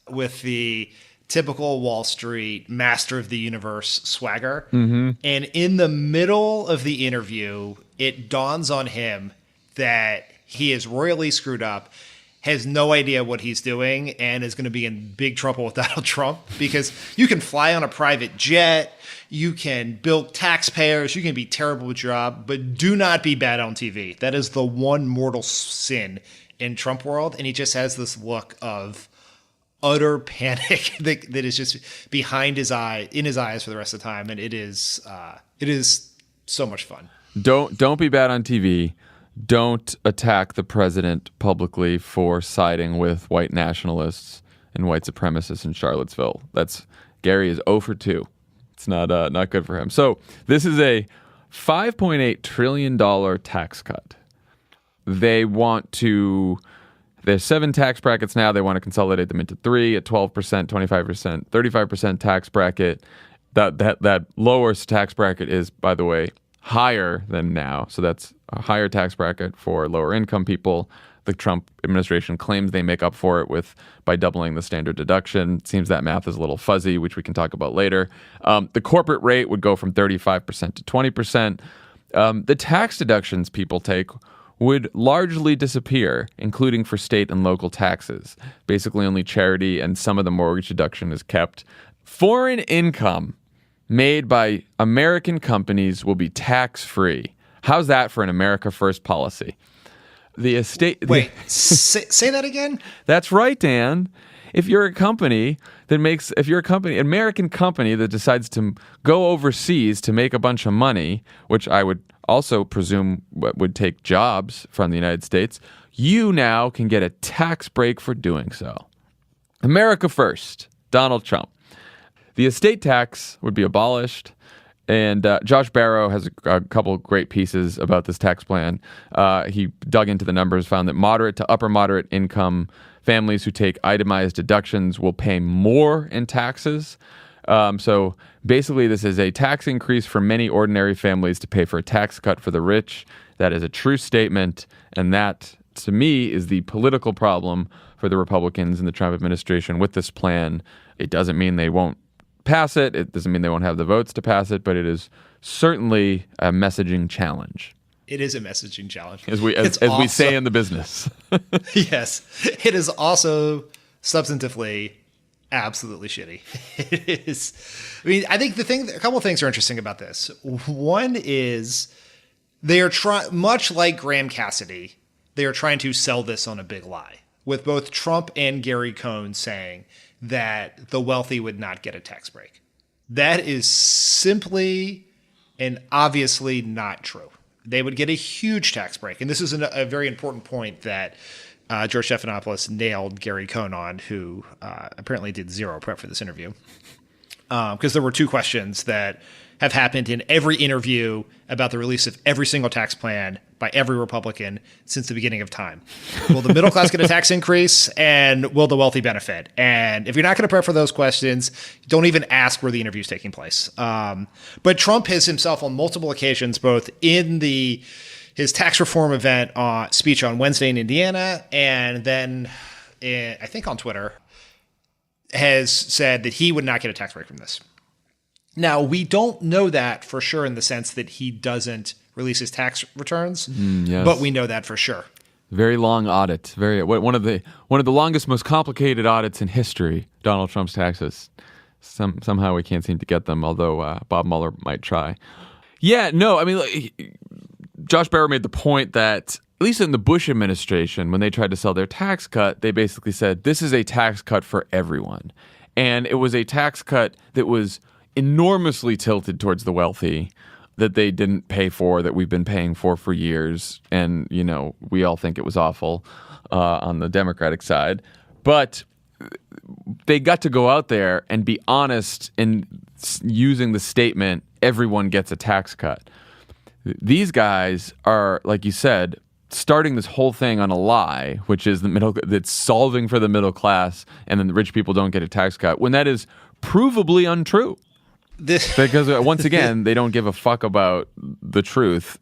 with the typical Wall Street master of the universe swagger. Mm-hmm. And in the middle of the interview, it dawns on him that he is royally screwed up, has no idea what he's doing, and is going to be in big trouble with Donald Trump, because you can fly on a private jet, you can bilk taxpayers, you can be terrible at your job, but do not be bad on TV. That is the one mortal sin in Trump world, and he just has this look of utter panic that is just behind his eye, in his eyes for the rest of the time, and it is so much fun. Don't be bad on TV. Don't attack the president publicly for siding with white nationalists and white supremacists in Charlottesville. Gary is 0 for 2. It's not good for him. So this is a $5.8 trillion tax cut. There's 7 tax brackets now. They want to consolidate them into 3 at 12%, 25%, 35% tax bracket. That lowest tax bracket is, by the way, higher than now. So that's a higher tax bracket for lower income people. the Trump administration claims they make up for it by doubling the standard deduction. It seems that math is a little fuzzy, which we can talk about later. The corporate rate would go from 35% to 20%. The tax deductions people take would largely disappear, including for state and local taxes. Basically, only charity and some of the mortgage deduction is kept. Foreign income made by American companies will be tax-free. How's that for an America First policy? The estate. Wait, say that again? That's right, Dan. If you're a company, American company that decides to go overseas to make a bunch of money, which I would also presume would take jobs from the United States, you now can get a tax break for doing so. America First, Donald Trump. The estate tax would be abolished. And Josh Barro has a couple great pieces about this tax plan. He dug into the numbers, found that moderate to upper moderate income families who take itemized deductions will pay more in taxes. So basically, this is a tax increase for many ordinary families to pay for a tax cut for the rich. That is a true statement. And that, to me, is the political problem for the Republicans and the Trump administration with this plan. It doesn't mean they won't pass it. It doesn't mean they won't have the votes to pass it, but it is certainly a messaging challenge. It is a messaging challenge. As we say in the business. Yes. It is also substantively absolutely shitty. It is. I mean, I think a couple of things are interesting about this. One is they are much like Graham-Cassidy, they are trying to sell this on a big lie, with both Trump and Gary Cohn saying that the wealthy would not get a tax break. That is simply and obviously not true. They would get a huge tax break. And this is a very important point that George Stephanopoulos nailed Gary Cohn on, who apparently did zero prep for this interview. Because there were two questions that have happened in every interview about the release of every single tax plan by every Republican since the beginning of time. Will the middle class get a tax increase, and will the wealthy benefit? And if you're not going to prep for those questions, don't even ask where the interview is taking place. But Trump has himself on multiple occasions, both in his tax reform event speech on Wednesday in Indiana, and then I think on Twitter, has said that he would not get a tax break from this. Now, we don't know that for sure in the sense that he doesn't release his tax returns, yes. But we know that for sure. Very long audit. One of the longest, most complicated audits in history. Donald Trump's taxes. Somehow we can't seem to get them, although Bob Mueller might try. Yeah, no, I mean, Josh Barro made the point that at least in the Bush administration, when they tried to sell their tax cut, they basically said this is a tax cut for everyone, and it was a tax cut that was enormously tilted towards the wealthy, that they didn't pay for, that we've been paying for years. And, we all think it was awful on the Democratic side. But they got to go out there and be honest in using the statement, everyone gets a tax cut. These guys are, like you said, starting this whole thing on a lie, which is that's solving for the middle class, and then the rich people don't get a tax cut, when that is provably untrue. Because once again, they don't give a fuck about the truth.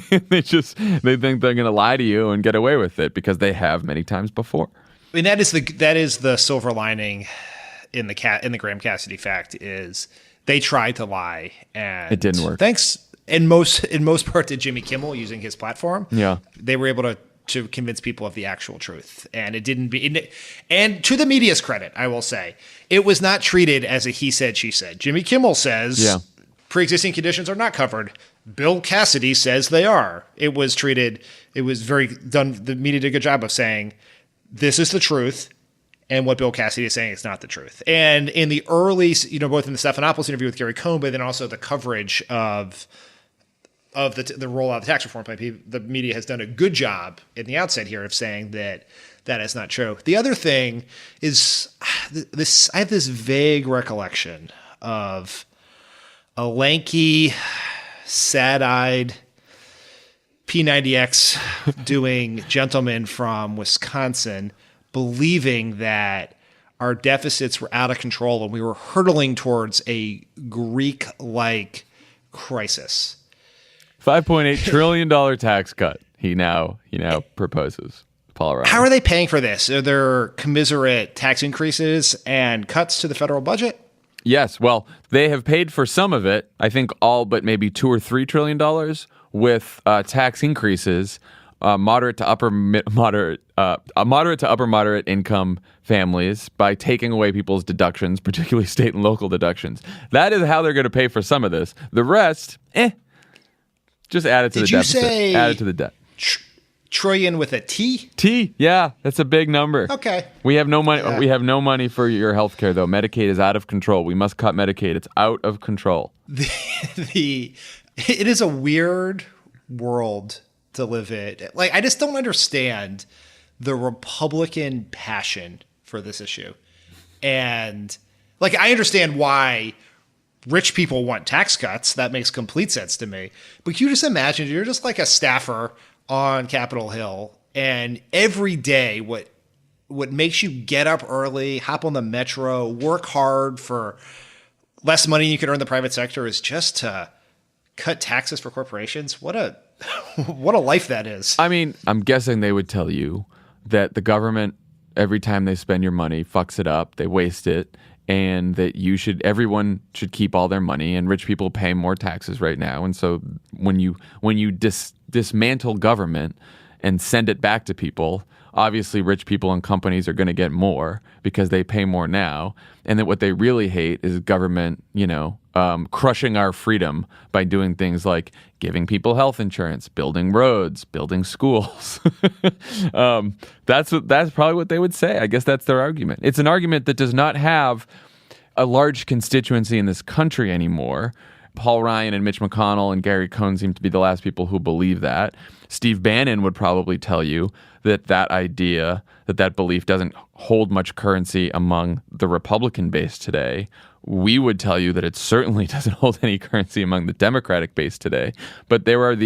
they think they're going to lie to you and get away with it because they have many times before. I mean, that is the silver lining in the Graham-Cassidy fact is they tried to lie and it didn't work. Thanks in most part to Jimmy Kimmel using his platform. Yeah, they were able to convince people of the actual truth. And it didn't be, and to the media's credit, I will say, it was not treated as a he said, she said. Jimmy Kimmel says pre-existing conditions are not covered. Bill Cassidy says they are. It was treated, it was the media did a good job of saying, this is the truth. And what Bill Cassidy is saying is not the truth. And in the early, both in the Stephanopoulos interview with Gary Cohn, but then also the coverage of the rollout of the tax reform plan, the media has done a good job in the outset here of saying that is not true. The other thing is I have this vague recollection of a lanky, sad-eyed P90X doing gentleman from Wisconsin believing that our deficits were out of control and we were hurtling towards a Greek-like crisis. $5.8 trillion tax cut he now proposes. Paul Ryan. How are they paying for this? Are there commiserate tax increases and cuts to the federal budget? Yes. Well, they have paid for some of it. I think all but maybe $2 or $3 trillion with tax increases, moderate to upper moderate income families by taking away people's deductions, particularly state and local deductions. That is how they're going to pay for some of this. The rest, just add it to the deficit. Add it to the debt. Trillion with a T? T, yeah, that's a big number. Okay. We have no money. We have no money for your health care, though. Medicaid is out of control. We must cut Medicaid. It's out of control. It is a weird world to live in. Like, I just don't understand the Republican passion for this issue. And like, I understand why rich people want tax cuts. That makes complete sense to me. But can you just imagine you're just like a staffer on Capitol Hill, and every day what makes you get up early, hop on the metro, work hard for less money you can earn in the private sector is just to cut taxes for corporations? What a life that is. I mean, I'm guessing they would tell you that the government, every time they spend your money, fucks it up, they waste it, and that everyone should keep all their money, and rich people pay more taxes right now. And so when you dismantle government and send it back to people, obviously rich people and companies are going to get more because they pay more now. And that what they really hate is government, crushing our freedom by doing things like giving people health insurance, building roads, building schools. That's probably what they would say. I guess that's their argument. It's an argument that does not have a large constituency in this country anymore. Paul Ryan and Mitch McConnell and Gary Cohn seem to be the last people who believe that. Steve Bannon would probably tell you that idea, that belief doesn't hold much currency among the Republican base today. We would tell you that it certainly doesn't hold any currency among the Democratic base today. But there are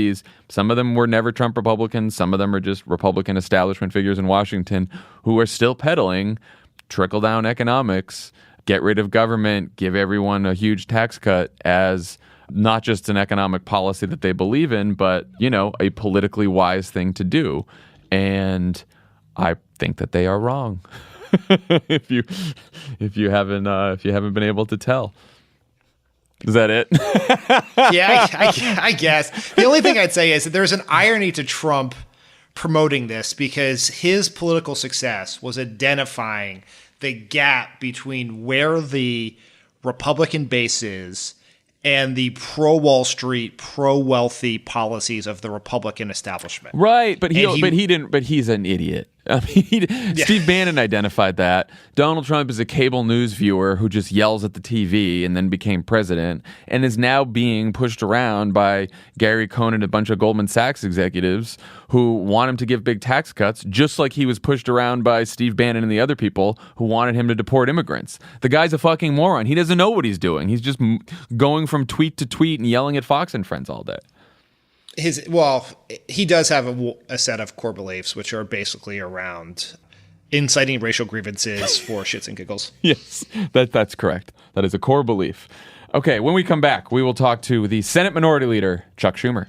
some of them were never Trump Republicans, some of them are just Republican establishment figures in Washington who are still peddling trickle-down economics, get rid of government, give everyone a huge tax cut as not just an economic policy that they believe in, but, a politically wise thing to do. And I think that they are wrong. if you haven't been able to tell. Is that it? Yeah, I guess. The only thing I'd say is that there's an irony to Trump promoting this because his political success was identifying the gap between where the Republican base is and the pro-Wall Street, pro-wealthy policies of the Republican establishment. Right, but he's an idiot. I mean, Steve Bannon identified that. Donald Trump is a cable news viewer who just yells at the TV and then became president and is now being pushed around by Gary Cohn and a bunch of Goldman Sachs executives who want him to give big tax cuts, just like he was pushed around by Steve Bannon and the other people who wanted him to deport immigrants. The guy's a fucking moron. He doesn't know what he's doing. He's just going from tweet to tweet and yelling at Fox and Friends all day. He does have a set of core beliefs, which are basically around inciting racial grievances for shits and giggles. Yes, that's correct. That is a core belief. Okay, when we come back, we will talk to the Senate Minority Leader, Chuck Schumer.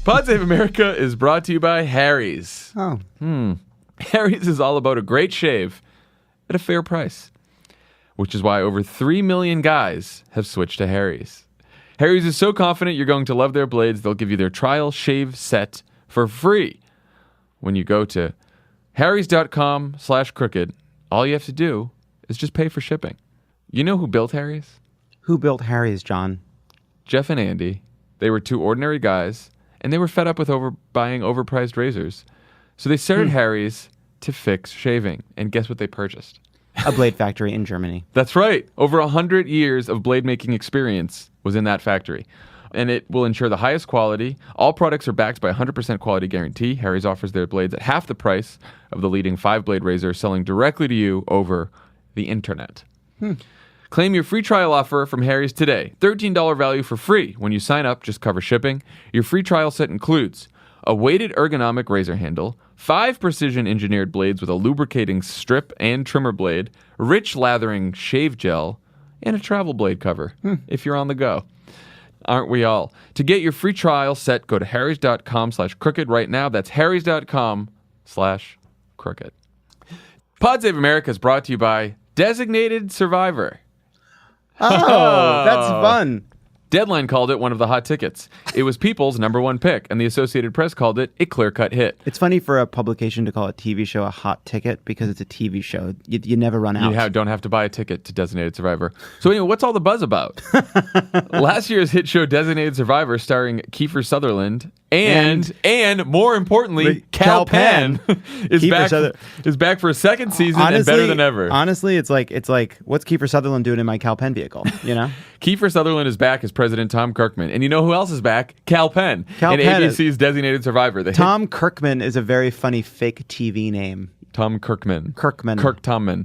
Pod Save America is brought to you by Harry's. Oh. Harry's is all about a great shave at a fair price, which is why over 3 million guys have switched to Harry's. Harry's is so confident you're going to love their blades, they'll give you their trial shave set for free. When you go to harrys.com/crooked, all you have to do is just pay for shipping. You know who built Harry's? Who built Harry's, John? Jeff and Andy. They were two ordinary guys, and they were fed up with buying overpriced razors. So they started Harry's to fix shaving. And guess what they purchased? A blade factory in Germany. That's right. Over 100 years of blade making experience was in that factory. And it will ensure the highest quality. All products are backed by 100% quality guarantee. Harry's offers their blades at half the price of the leading 5-blade razor, selling directly to you over the internet. Claim your free trial offer from Harry's today. $13 value for free. When you sign up, just cover shipping. Your free trial set includes a weighted ergonomic razor handle, 5 precision-engineered blades with a lubricating strip and trimmer blade, rich lathering shave gel, and a travel blade cover if you're on the go. Aren't we all? To get your free trial set, go to harrys.com/crooked right now. That's harrys.com/crooked. Pod Save America is brought to you by Designated Survivor. Oh, that's fun. Deadline called it one of the hot tickets. It was People's #1 pick, and the Associated Press called it a clear-cut hit. It's funny for a publication to call a TV show a hot ticket because it's a TV show. You never run out. You don't have to buy a ticket to Designated Survivor. So anyway, what's all the buzz about? Last year's hit show Designated Survivor, starring Kiefer Sutherland and more importantly, Cal Penn is back for a second season and better than ever. Honestly, it's like what's Kiefer Sutherland doing in my Cal Penn vehicle? You know, Kiefer Sutherland is back as President Tom Kirkman, and you know who else is back? Cal Penn in ABC's Designated Survivor. Tom Kirkman is a very funny fake TV name. Tom Kirkman. Kirk Tommen.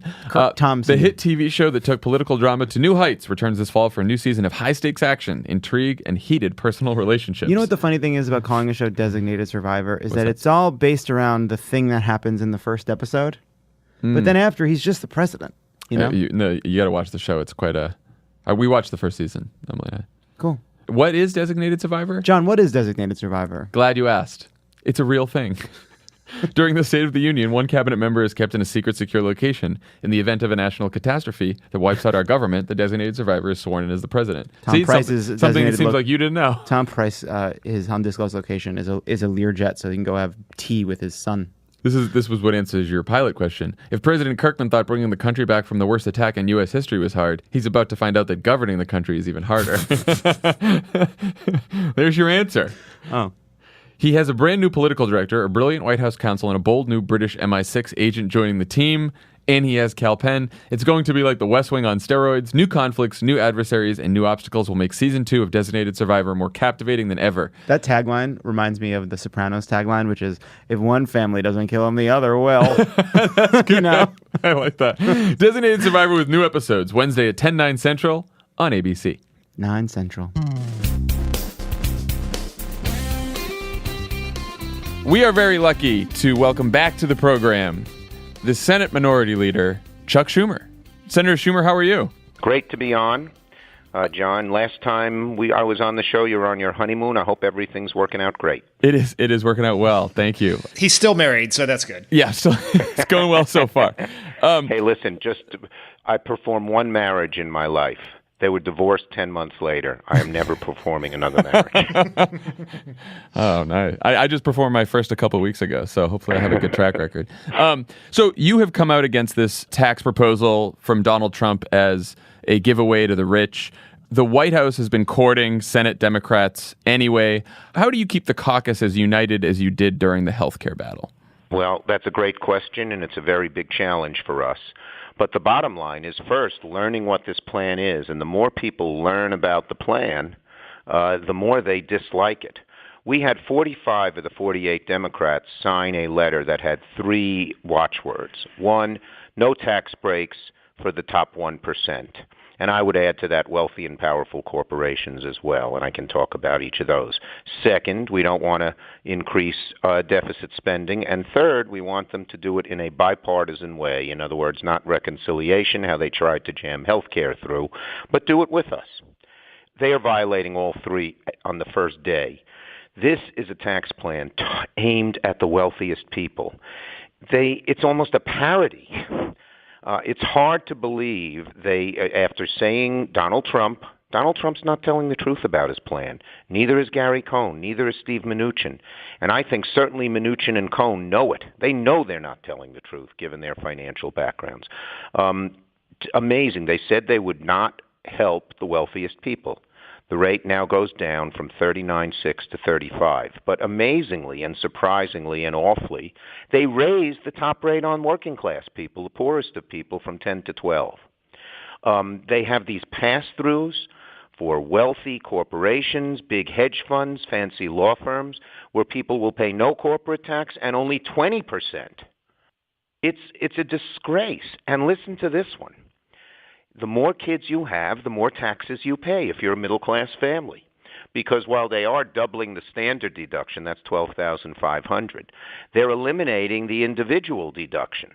Thompson. The hit TV show that took political drama to new heights returns this fall for a new season of high-stakes action, intrigue, and heated personal relationships. You know what the funny thing is about calling a show Designated Survivor is that it's all based around the thing that happens in the first episode. But then after, he's just the president. You know? You got to watch the show. It's quite a... we watched the first season, Emily and I. Cool. What is Designated Survivor? John, what is Designated Survivor? Glad you asked. It's a real thing. During the State of the Union, one cabinet member is kept in a secret, secure location. In the event of a national catastrophe that wipes out our government, the designated survivor is sworn in as the president. Tom Price is something that seems like you didn't know. Tom Price, his undisclosed location is a Learjet, so he can go have tea with his son. This was what answers your pilot question. If President Kirkman thought bringing the country back from the worst attack in U.S. history was hard, he's about to find out that governing the country is even harder. There's your answer. Oh. He has a brand new political director, a brilliant White House counsel, and a bold new British MI6 agent joining the team. And he has Cal Penn. It's going to be like the West Wing on steroids. New conflicts, new adversaries, and new obstacles will make Season 2 of Designated Survivor more captivating than ever. That tagline reminds me of the Sopranos tagline, which is, if one family doesn't kill him, the other will. That's good. You know? I like that. Designated Survivor with new episodes, Wednesday at 10/9 Central on ABC. 9 Central. We are very lucky to welcome back to the program the Senate Minority Leader, Chuck Schumer. Senator Schumer, how are you? Great to be on. John, last time I was on the show, you were on your honeymoon. I hope everything's working out great. It is working out well. Thank you. He's still married, so that's good. Yeah, so it's going well so far. Hey, listen, I performed one marriage in my life. They were divorced 10 months later. I am never performing another marriage. Oh, nice. I just performed my first a couple of weeks ago, so hopefully I have a good track record. So you have come out against this tax proposal from Donald Trump as a giveaway to the rich. The White House has been courting Senate Democrats anyway. How do you keep the caucus as united as you did during the healthcare battle? Well, that's a great question, and it's a very big challenge for us. But the bottom line is, first, learning what this plan is. And the more people learn about the plan, the more they dislike it. We had 45 of the 48 Democrats sign a letter that had 3 watchwords. 1, no tax breaks for the top 1%. And I would add to that wealthy and powerful corporations as well, and I can talk about each of those. Second, we don't want to increase deficit spending. And third, we want them to do it in a bipartisan way. In other words, not reconciliation, how they tried to jam health care through, but do it with us. They are violating all 3 on the first day. This is a tax plan aimed at the wealthiest people. It's almost a parody. It's hard to believe after saying Donald Trump's not telling the truth about his plan. Neither is Gary Cohn. Neither is Steve Mnuchin. And I think certainly Mnuchin and Cohn know it. They know they're not telling the truth, given their financial backgrounds. Amazing. They said they would not help the wealthiest people. The rate now goes down from 39.6 to 35. But amazingly and surprisingly and awfully, they raised the top rate on working class people, the poorest of people, from 10 to 12. They have these pass-throughs for wealthy corporations, big hedge funds, fancy law firms, where people will pay no corporate tax and only 20%. It's a disgrace. And listen to this one. The more kids you have, the more taxes you pay if you're a middle-class family. Because while they are doubling the standard deduction, that's $12,500, they're eliminating the individual deduction,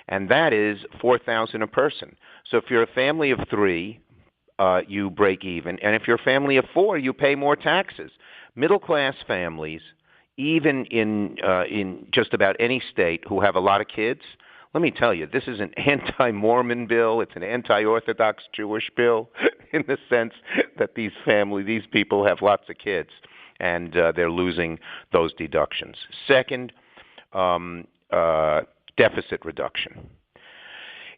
and that is $4,000 a person. So if you're a family of 3, you break even. And if you're a family of four, you pay more taxes. Middle-class families, even in just about any state who have a lot of kids, let me tell you, this is an anti-Mormon bill. It's an anti-Orthodox Jewish bill in the sense that these people have lots of kids, and they're losing those deductions. Second, deficit reduction.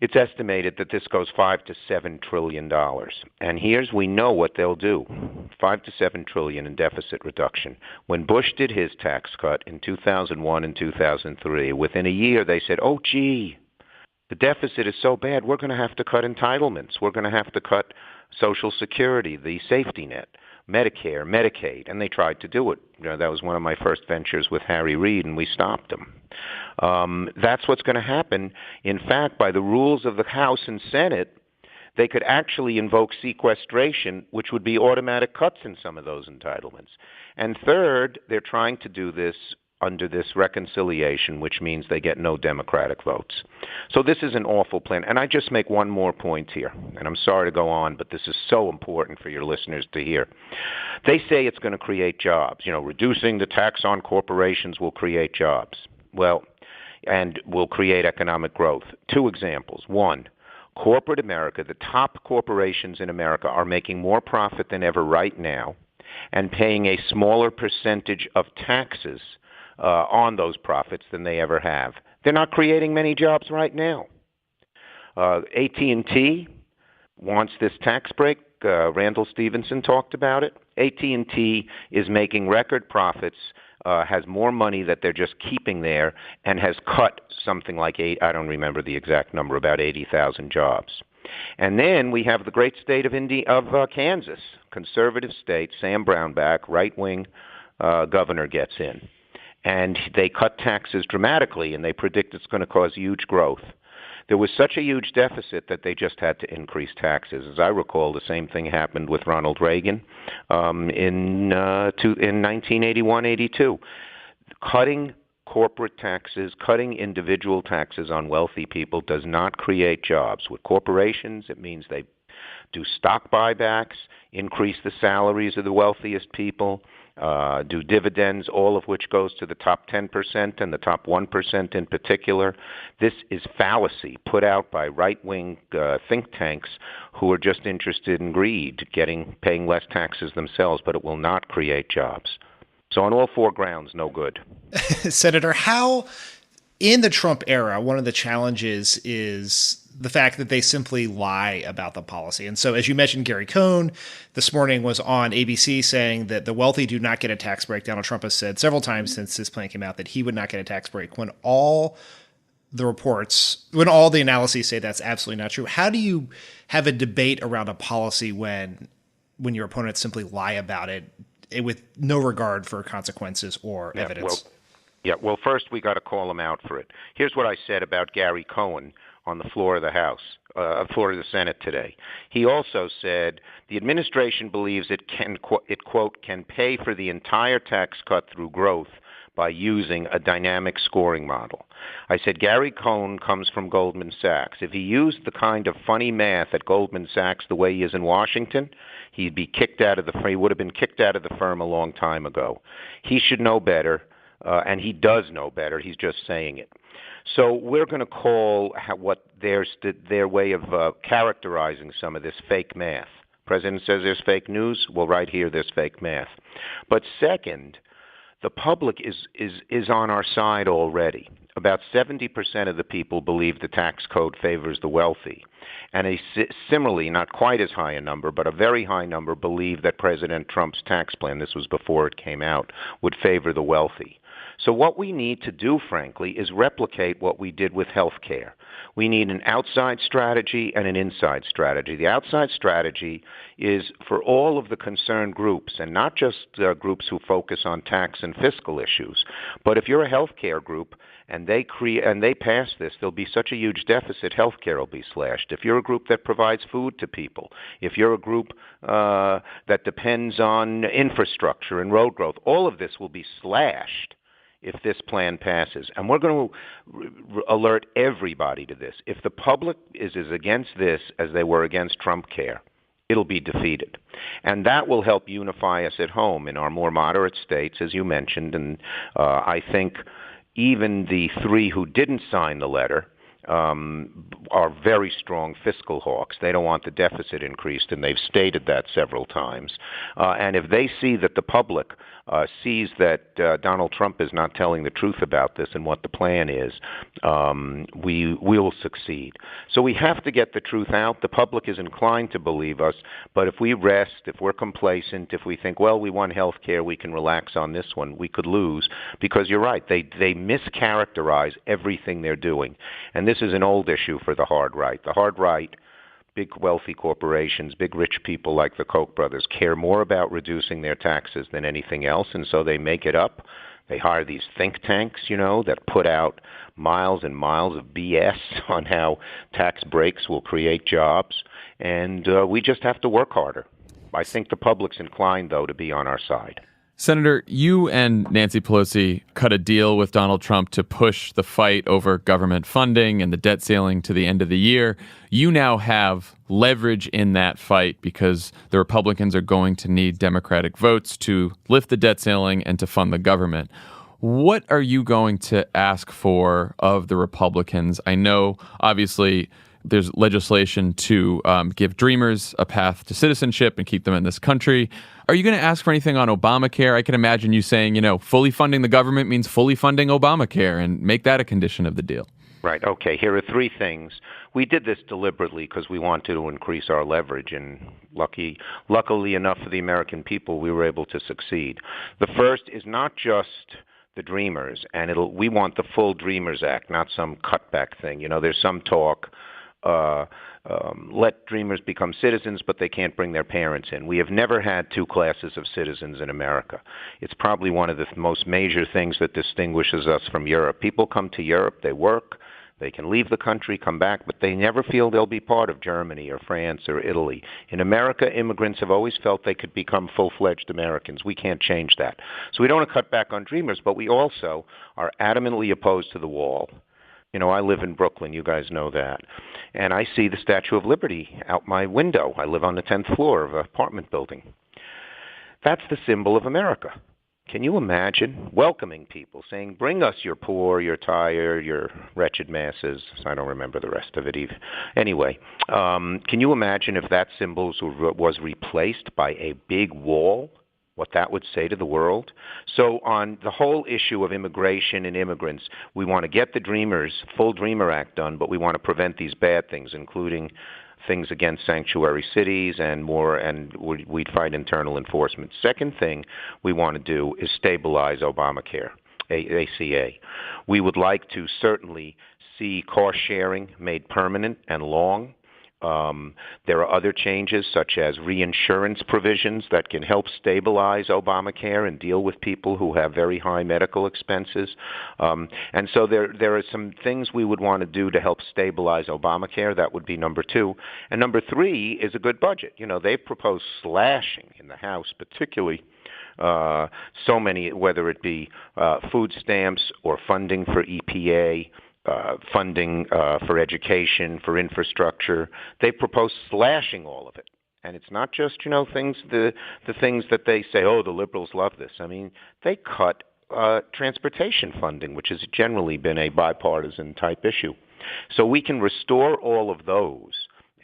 It's estimated that this goes $5 to $7 trillion. And we know what they'll do. $5 to $7 trillion in deficit reduction. When Bush did his tax cut in 2001 and 2003, within a year they said, oh, gee, the deficit is so bad, we're going to have to cut entitlements. We're going to have to cut Social Security, the safety net, Medicare, Medicaid, and they tried to do it. That was one of my first ventures with Harry Reid, and we stopped them. That's what's going to happen. In fact, by the rules of the House and Senate, they could actually invoke sequestration, which would be automatic cuts in some of those entitlements. And third, they're trying to do this under this reconciliation, which means they get no Democratic votes. So this is an awful plan. And I just make one more point here, and I'm sorry to go on, but this is so important for your listeners to hear. They say it's going to create jobs. Reducing the tax on corporations will create jobs. Well, and will create economic growth. Two examples. One, corporate America, the top corporations in America are making more profit than ever right now and paying a smaller percentage of taxes on those profits than they ever have. They're not creating many jobs right now. AT&T wants this tax break. Randall Stevenson talked about it. AT&T is making record profits, has more money that they're just keeping there, and has cut something like I don't remember the exact number, about 80,000 jobs. And then we have the great state of Kansas, conservative state, Sam Brownback, right-wing governor gets in. And they cut taxes dramatically, and they predict it's going to cause huge growth. There was such a huge deficit that they just had to increase taxes. As I recall, the same thing happened with Ronald Reagan in 1981-82. Cutting corporate taxes, cutting individual taxes on wealthy people does not create jobs. With corporations, it means they do stock buybacks, increase the salaries of the wealthiest people, do dividends, all of which goes to the top 10% and the top 1% in particular. This is fallacy put out by right-wing think tanks who are just interested in greed, paying less taxes themselves, but it will not create jobs. So on all four grounds, no good. Senator, how in the Trump era, one of the challenges is the fact that they simply lie about the policy. And so, as you mentioned, Gary Cohn this morning was on ABC saying that the wealthy do not get a tax break. Donald Trump has said several times since this plan came out that he would not get a tax break, when all the analyses say that's absolutely not true. How do you have a debate around a policy when your opponents simply lie about it with no regard for consequences or evidence? Well, first we got to call him out for it. Here's what I said about Gary Cohn on the floor of the floor of the Senate today. He also said the administration believes it quote, can pay for the entire tax cut through growth by using a dynamic scoring model. I said Gary Cohn comes from Goldman Sachs. If he used the kind of funny math at Goldman Sachs the way he is in Washington, he would have been kicked out of the firm a long time ago. He should know better, and he does know better. He's just saying it. So we're going to call what their way of characterizing some of this fake math. President says there's fake news. Well, right here, there's fake math. But second, the public is on our side already. About 70% of the people believe the tax code favors the wealthy. And similarly, not quite as high a number, but a very high number believe that President Trump's tax plan, this was before it came out, would favor the wealthy. So what we need to do, frankly, is replicate what we did with health care. We need an outside strategy and an inside strategy. The outside strategy is for all of the concerned groups, and not just groups who focus on tax and fiscal issues. But if you're a health care group and they pass this, there'll be such a huge deficit, health care will be slashed. If you're a group that provides food to people, if you're a group that depends on infrastructure and road growth, all of this will be slashed if this plan passes. And we're going to alert everybody to this. If the public is as against this as they were against Trump Care, it'll be defeated. And that will help unify us at home in our more moderate states, as you mentioned. And I think even the three who didn't sign the letter are very strong fiscal hawks. They don't want the deficit increased, and they've stated that several times. And if they see that the public sees that Donald Trump is not telling the truth about this and what the plan is, we will succeed. So we have to get the truth out. The public is inclined to believe us, but if we rest, if we're complacent, if we think, well, we want health care, we can relax on this one, we could lose, because you're right, they mischaracterize everything they're doing. And this is an old issue for the hard right. The hard right, big wealthy corporations, big rich people like the Koch brothers care more about reducing their taxes than anything else, and so they make it up. They hire these think tanks, that put out miles and miles of BS on how tax breaks will create jobs, and we just have to work harder. I think the public's inclined, though, to be on our side. Senator, you and Nancy Pelosi cut a deal with Donald Trump to push the fight over government funding and the debt ceiling to the end of the year. You now have leverage in that fight because the Republicans are going to need Democratic votes to lift the debt ceiling and to fund the government. What are you going to ask for of the Republicans? I know, obviously, there's legislation to give Dreamers a path to citizenship and keep them in this country. Are you going to ask for anything on Obamacare? I can imagine you saying, fully funding the government means fully funding Obamacare, and make that a condition of the deal. Right. Okay. Here are three things. We did this deliberately because we wanted to increase our leverage, and luckily enough for the American people, we were able to succeed. The first is not just the Dreamers, and we want the full Dreamers Act, not some cutback thing. There's some talk. Let Dreamers become citizens, but they can't bring their parents in. We have never had two classes of citizens in America. It's probably one of the most major things that distinguishes us from Europe. People come to Europe, they work, they can leave the country, come back, but they never feel they'll be part of Germany or France or Italy. In America, immigrants have always felt they could become full-fledged Americans. We can't change that. So we don't want to cut back on Dreamers, but we also are adamantly opposed to the wall. I live in Brooklyn. You guys know that. And I see the Statue of Liberty out my window. I live on the 10th floor of an apartment building. That's the symbol of America. Can you imagine welcoming people, saying, bring us your poor, your tired, your wretched masses? I don't remember the rest of it even. Anyway, can you imagine if that symbol was replaced by a big wall? What that would say to the world? So on the whole issue of immigration and immigrants, we want to get the full Dreamer Act done, but we want to prevent these bad things, including things against sanctuary cities and more, and we'd fight internal enforcement. Second thing we want to do is stabilize Obamacare, ACA. We would like to certainly see cost sharing made permanent and long. There are other changes, such as reinsurance provisions that can help stabilize Obamacare and deal with people who have very high medical expenses. And so there are some things we would want to do to help stabilize Obamacare. That would be number two. And number three is a good budget. They've proposed slashing in the House, particularly so many, whether it be food stamps or funding for EPA, funding for education, for infrastructure. They propose slashing all of it. And it's not just, things, the things that they say, oh, the liberals love this. I mean, they cut transportation funding, which has generally been a bipartisan type issue. So we can restore all of those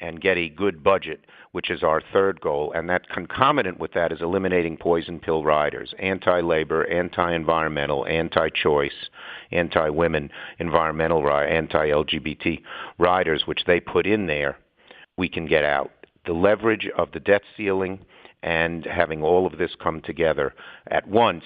and get a good budget, which is our third goal. And that concomitant with that is eliminating poison pill riders, anti-labor, anti-environmental, anti-choice, anti-women, environmental, anti-LGBT riders, which they put in there, we can get out. The leverage of the debt ceiling and having all of this come together at once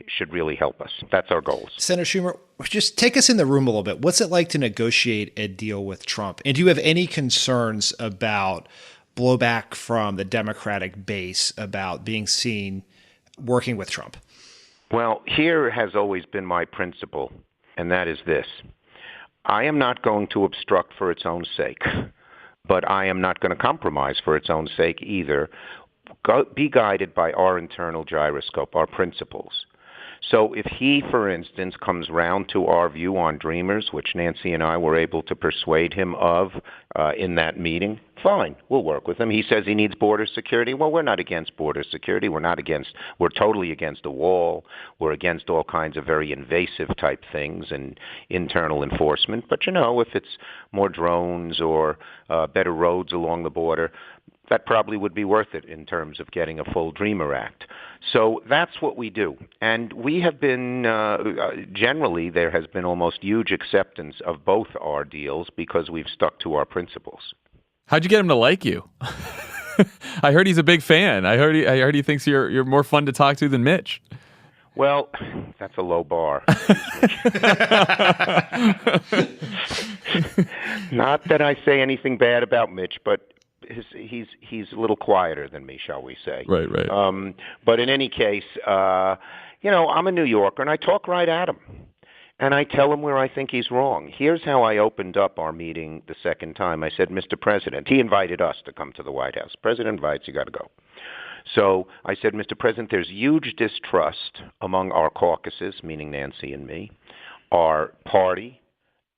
should really help us. That's our goals. Senator Schumer, just take us in the room a little bit. What's it like to negotiate a deal with Trump? And do you have any concerns about blowback from the Democratic base about being seen working with Trump? Well, here has always been my principle, and that is this. I am not going to obstruct for its own sake, but I am not going to compromise for its own sake either. Be guided by our internal gyroscope, our principles. So if he, for instance, comes round to our view on Dreamers, which Nancy and I were able to persuade him of in that meeting, fine, we'll work with him. He says he needs border security. Well, we're not against border security. We're totally against a wall. We're against all kinds of very invasive type things and internal enforcement. But, if it's more drones or better roads along the border, that probably would be worth it in terms of getting a full Dreamer Act. So that's what we do. And we have been, generally, there has been almost huge acceptance of both our deals because we've stuck to our principles. How'd you get him to like you? I heard he's a big fan. I heard he thinks you're more fun to talk to than Mitch. Well, that's a low bar. Not that I say anything bad about Mitch, but he's a little quieter than me, shall we say. Right. But in any case, I'm a New Yorker, and I talk right at him. And I tell him where I think he's wrong. Here's how I opened up our meeting the second time. I said, Mr. President, he invited us to come to the White House. President invites, you got to go. So I said, Mr. President, there's huge distrust among our caucuses, meaning Nancy and me, our party,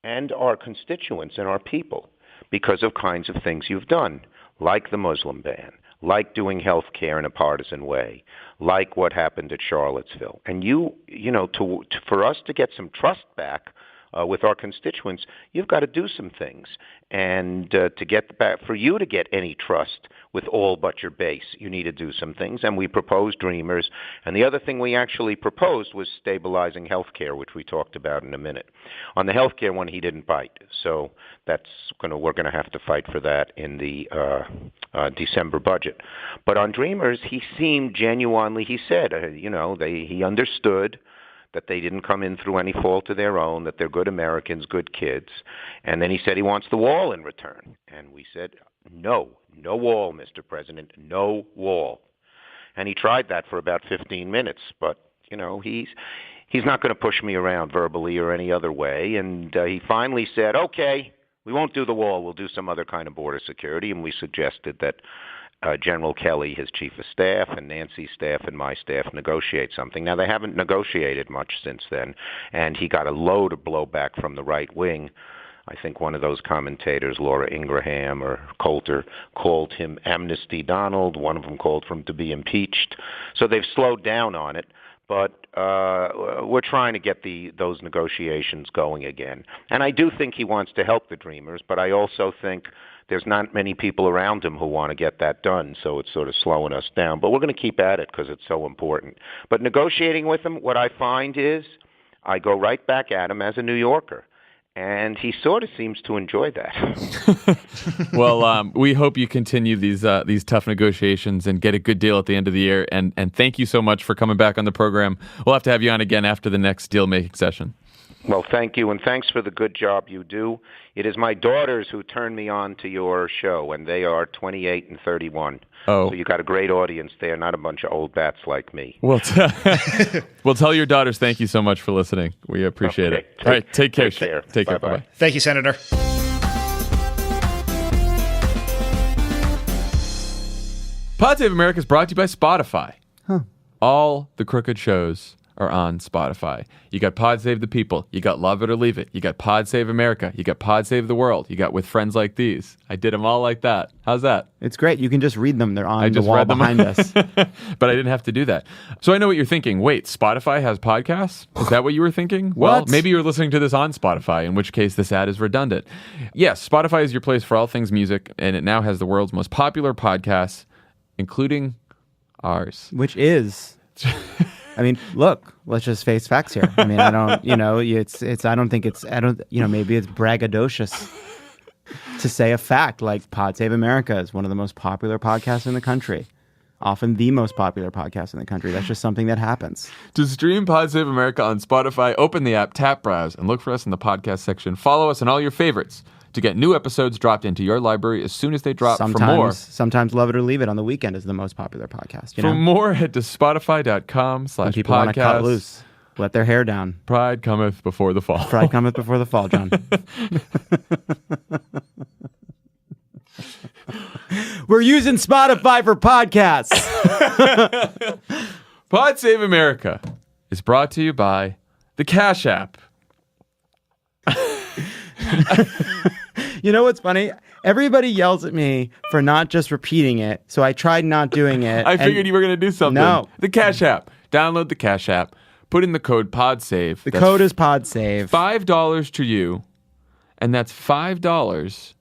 and our constituents and our people because of kinds of things you've done, like the Muslim ban, like doing health care in a partisan way, like what happened at Charlottesville. And for us to get some trust back with our constituents, you've got to do some things. And for you to get any trust with all but your base, you need to do some things. And we proposed Dreamers. And the other thing we actually proposed was stabilizing health care, which we talked about in a minute. On the health care one, he didn't bite. So we're going to have to fight for that in the December budget. But on Dreamers, he seemed genuinely, he said, he understood that they didn't come in through any fault of their own, that they're good Americans, good kids. And then he said he wants the wall in return. And we said, no wall, Mr. President, no wall. And he tried that for about 15 minutes. But, he's not going to push me around verbally or any other way. And he finally said, okay, we won't do the wall. We'll do some other kind of border security. And we suggested that General Kelly, his chief of staff, and Nancy's staff and my staff negotiate something. Now, they haven't negotiated much since then, and he got a load of blowback from the right wing. I think one of those commentators, Laura Ingraham or Coulter, called him Amnesty Donald. One of them called for him to be impeached. So they've slowed down on it. But we're trying to get those negotiations going again. And I do think he wants to help the Dreamers, but I also think there's not many people around him who want to get that done, so it's sort of slowing us down. But we're going to keep at it because it's so important. But negotiating with him, what I find is I go right back at him as a New Yorker. And he sort of seems to enjoy that. Well, we hope you continue these tough negotiations and get a good deal at the end of the year. And thank you so much for coming back on the program. We'll have to have you on again after the next deal-making session. Well, thank you, and thanks for the good job you do. It is my daughters who turned me on to your show, and they are 28 and 31. Oh. So you got a great audience there, not a bunch of old bats like me. Well, we'll tell your daughters thank you so much for listening. We appreciate it. All right, take care. Take care. Bye-bye. Thank you, Senator. Pod Save America is brought to you by Spotify. All the crooked shows are on Spotify. You got Pod Save the People. You got Love It or Leave It. You got Pod Save America. You got Pod Save the World. You got With Friends Like These. I did them all like that. How's that? It's great. You can just read them. They're on the wall behind us. But I didn't have to do that. So I know what you're thinking. Wait, Spotify has podcasts? Is that what you were thinking? Well, maybe you're listening to this on Spotify, in which case this ad is redundant. Yes, Spotify is your place for all things music, and it now has the world's most popular podcasts, including ours. Which is... I mean, look, let's just face facts here. I mean, I don't, maybe it's braggadocious to say a fact like Pod Save America is one of the most popular podcasts in the country. Often the most popular podcast in the country. That's just something that happens. To stream Pod Save America on Spotify, open the app, tap browse, and look for us in the podcast section. Follow us on all your favorites to get new episodes dropped into your library as soon as they drop. Sometimes Love It or Leave It on the weekend is the most popular podcast. For more, head to spotify.com/podcast. People want to cut loose. Let their hair down. Pride cometh before the fall. Pride cometh before the fall, John. We're using Spotify for podcasts. Pod Save America is brought to you by the Cash App. You know what's funny? Everybody yells at me for not just repeating it, so I tried not doing it. I figured you were going to do something. No. The Cash App. Download the Cash App. Put in the code PODSAVE. The code is PODSAVE. $5 to you, and that's $5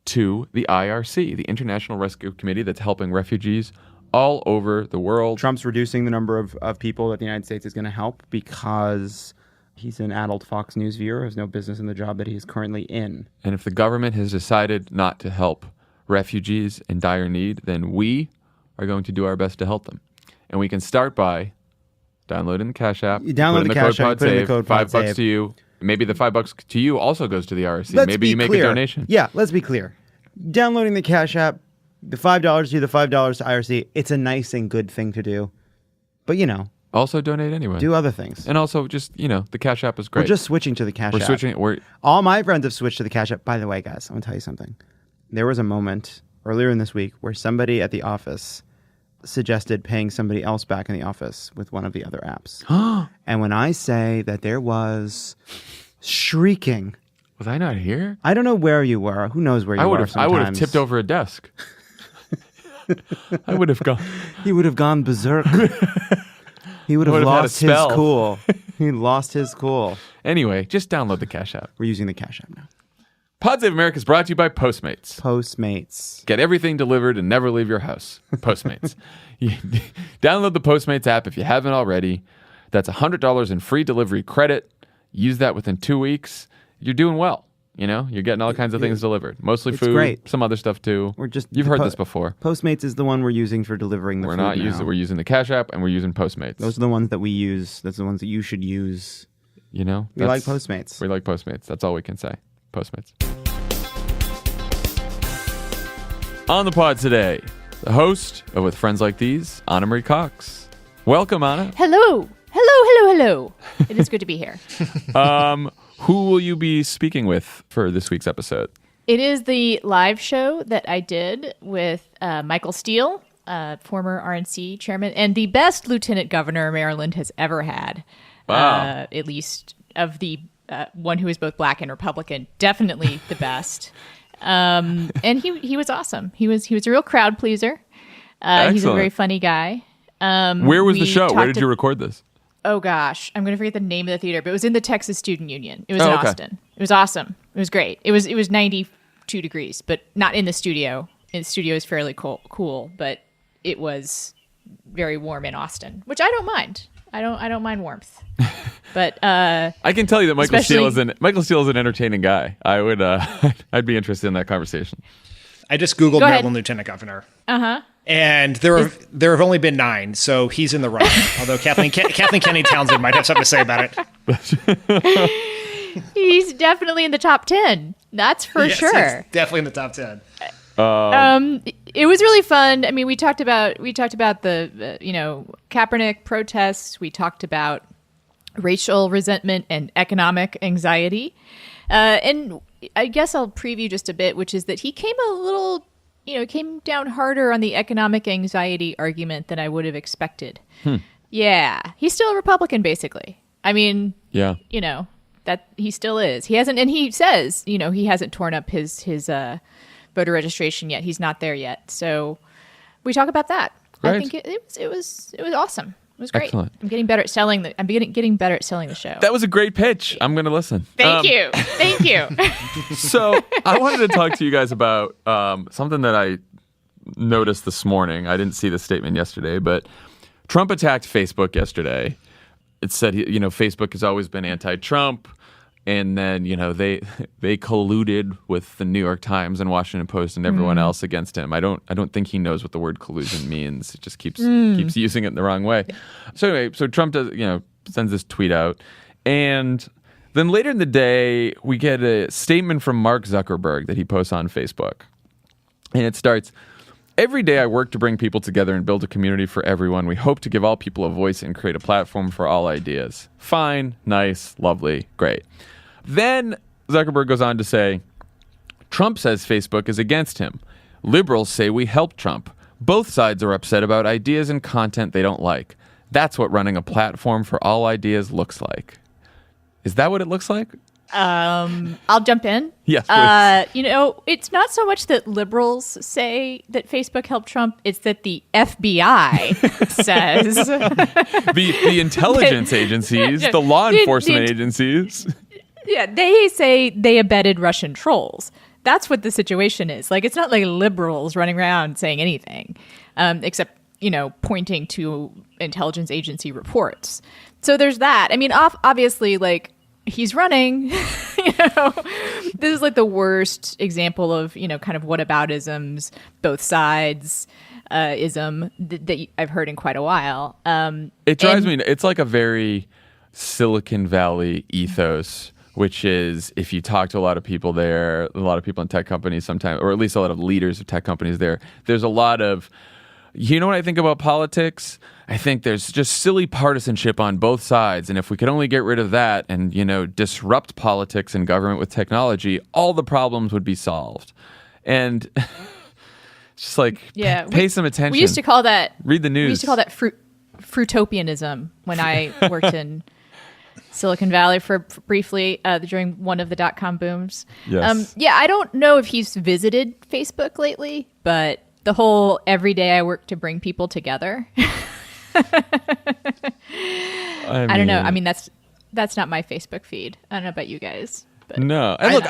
to the IRC, the International Rescue Committee that's helping refugees all over the world. Trump's reducing the number of people that the United States is going to help because he's an adult Fox News viewer who has no business in the job that he is currently in. And if the government has decided not to help refugees in dire need, then we are going to do our best to help them. And we can start by downloading the Cash App. You download the Cash App, put in the code $5 to you. Maybe the $5 to you also goes to the RSC. Maybe you make clear. a donation. Yeah, let's be clear. Downloading the Cash App, the $5 to you, the $5 to IRC, it's a nice and good thing to do. But, Also donate anyway. do other things. And also just, the Cash App is great. We're just switching to the Cash App. We're All my friends have switched to the Cash App. By the way, guys, I'm going to tell you something. There was a moment earlier in this week where somebody at the office suggested paying somebody else back in the office with one of the other apps. And when I say that there was shrieking. Was I not here? I don't know where you were. Who knows where you were sometimes. I would have tipped over a desk. I would have gone. He would have gone berserk. He would have lost his cool. He lost his cool. Anyway, just download the Cash App. We're using the Cash App now. Pod Save America is brought to you by Postmates. Postmates. Get everything delivered and never leave your house. Postmates. Download the Postmates app if you haven't already. That's $100 in free delivery credit. Use that within 2 weeks. You're doing well. You're getting all kinds of things delivered. Mostly food, great. some other stuff too. You've heard this before. Postmates is the one we're using for delivering the food now. We're using the Cash App and we're using Postmates. Those are the ones that we use. That's the ones that you should use. We like Postmates. We like Postmates. That's all we can say. Postmates. On the pod today, the host of With Friends Like These, Ana Marie Cox. Welcome, Ana. Hello. Hello. It is good to be here. Who will you be speaking with for this week's episode? It is the live show that I did with Michael Steele, former RNC chairman, and the best lieutenant governor Maryland has ever had. Wow. At least of the one who is both black and Republican. Definitely the best. And he was awesome. He was a real crowd pleaser. He's a very funny guy. Where was the show? Where did you record this? Oh gosh, I'm going to forget the name of the theater, but it was in the Texas Student Union. It was in Austin. It was awesome. It was great. It was 92 degrees, but not in the studio. The studio is fairly cool, but it was very warm in Austin, which I don't mind. I don't mind warmth. But I can tell you that Michael Steele is an entertaining guy. I would I'd be interested in that conversation. I just Googled Maryland Lieutenant Governor. And there have only been 9, so he's in the running. Although Kathleen Kennedy Townsend might have something to say about it. He's definitely in the top 10. That's for sure. He's definitely in the top 10. It was really fun. I mean, we talked about the Kaepernick protests. We talked about racial resentment and economic anxiety. And I guess I'll preview just a bit, which is that he came a little, came down harder on the economic anxiety argument than I would have expected. Yeah. He's still a Republican, basically. I mean, yeah, that he still is. He hasn't, and he says, he hasn't torn up his voter registration yet. He's not there yet. So we talk about that. Right. I think it was awesome. It was great. Excellent. I'm getting better at selling the show. That was a great pitch. I'm going to listen. Thank you. So I wanted to talk to you guys about something that I noticed this morning. I didn't see the statement yesterday, but Trump attacked Facebook yesterday. It said, Facebook has always been anti-Trump. And then, they colluded with the New York Times and Washington Post and everyone else against him. I don't think he knows what the word collusion means. It just keeps using it in the wrong way. So anyway, Trump does, sends this tweet out. And then later in the day, we get a statement from Mark Zuckerberg that he posts on Facebook. And it starts, "Every day I work to bring people together and build a community for everyone. We hope to give all people a voice and create a platform for all ideas." Fine, nice, lovely, great. Then Zuckerberg goes on to say, "Trump says Facebook is against him. Liberals say we helped Trump. Both sides are upset about ideas and content they don't like. That's what running a platform for all ideas looks like. Is that what it looks like? I'll jump in. Yes, please. It's not so much that liberals say that Facebook helped Trump. It's that the FBI says the intelligence agencies, the law enforcement agencies. Yeah, they say they abetted Russian trolls. That's what the situation is. Like, it's not like liberals running around saying anything, except, pointing to intelligence agency reports. So there's that. I mean, obviously, like, he's running. This is like the worst example of, kind of whataboutisms, both sides ism that I've heard in quite a while. It drives me. It's like a very Silicon Valley ethos, which is if you talk to a lot of people there, a lot of people in tech companies sometimes, or at least a lot of leaders of tech companies there's a lot of, what I think about politics? I think there's just silly partisanship on both sides. And if we could only get rid of that and, disrupt politics and government with technology, all the problems would be solved. And it's just like, pay some attention. We used to call that, read the news. We used to call that fruitopianism when I worked in Silicon Valley for briefly during one of the .com booms. Yes. I don't know if he's visited Facebook lately, but the whole every day I work to bring people together. I don't know. I mean, that's not my Facebook feed. I don't know about you guys. But no. And look,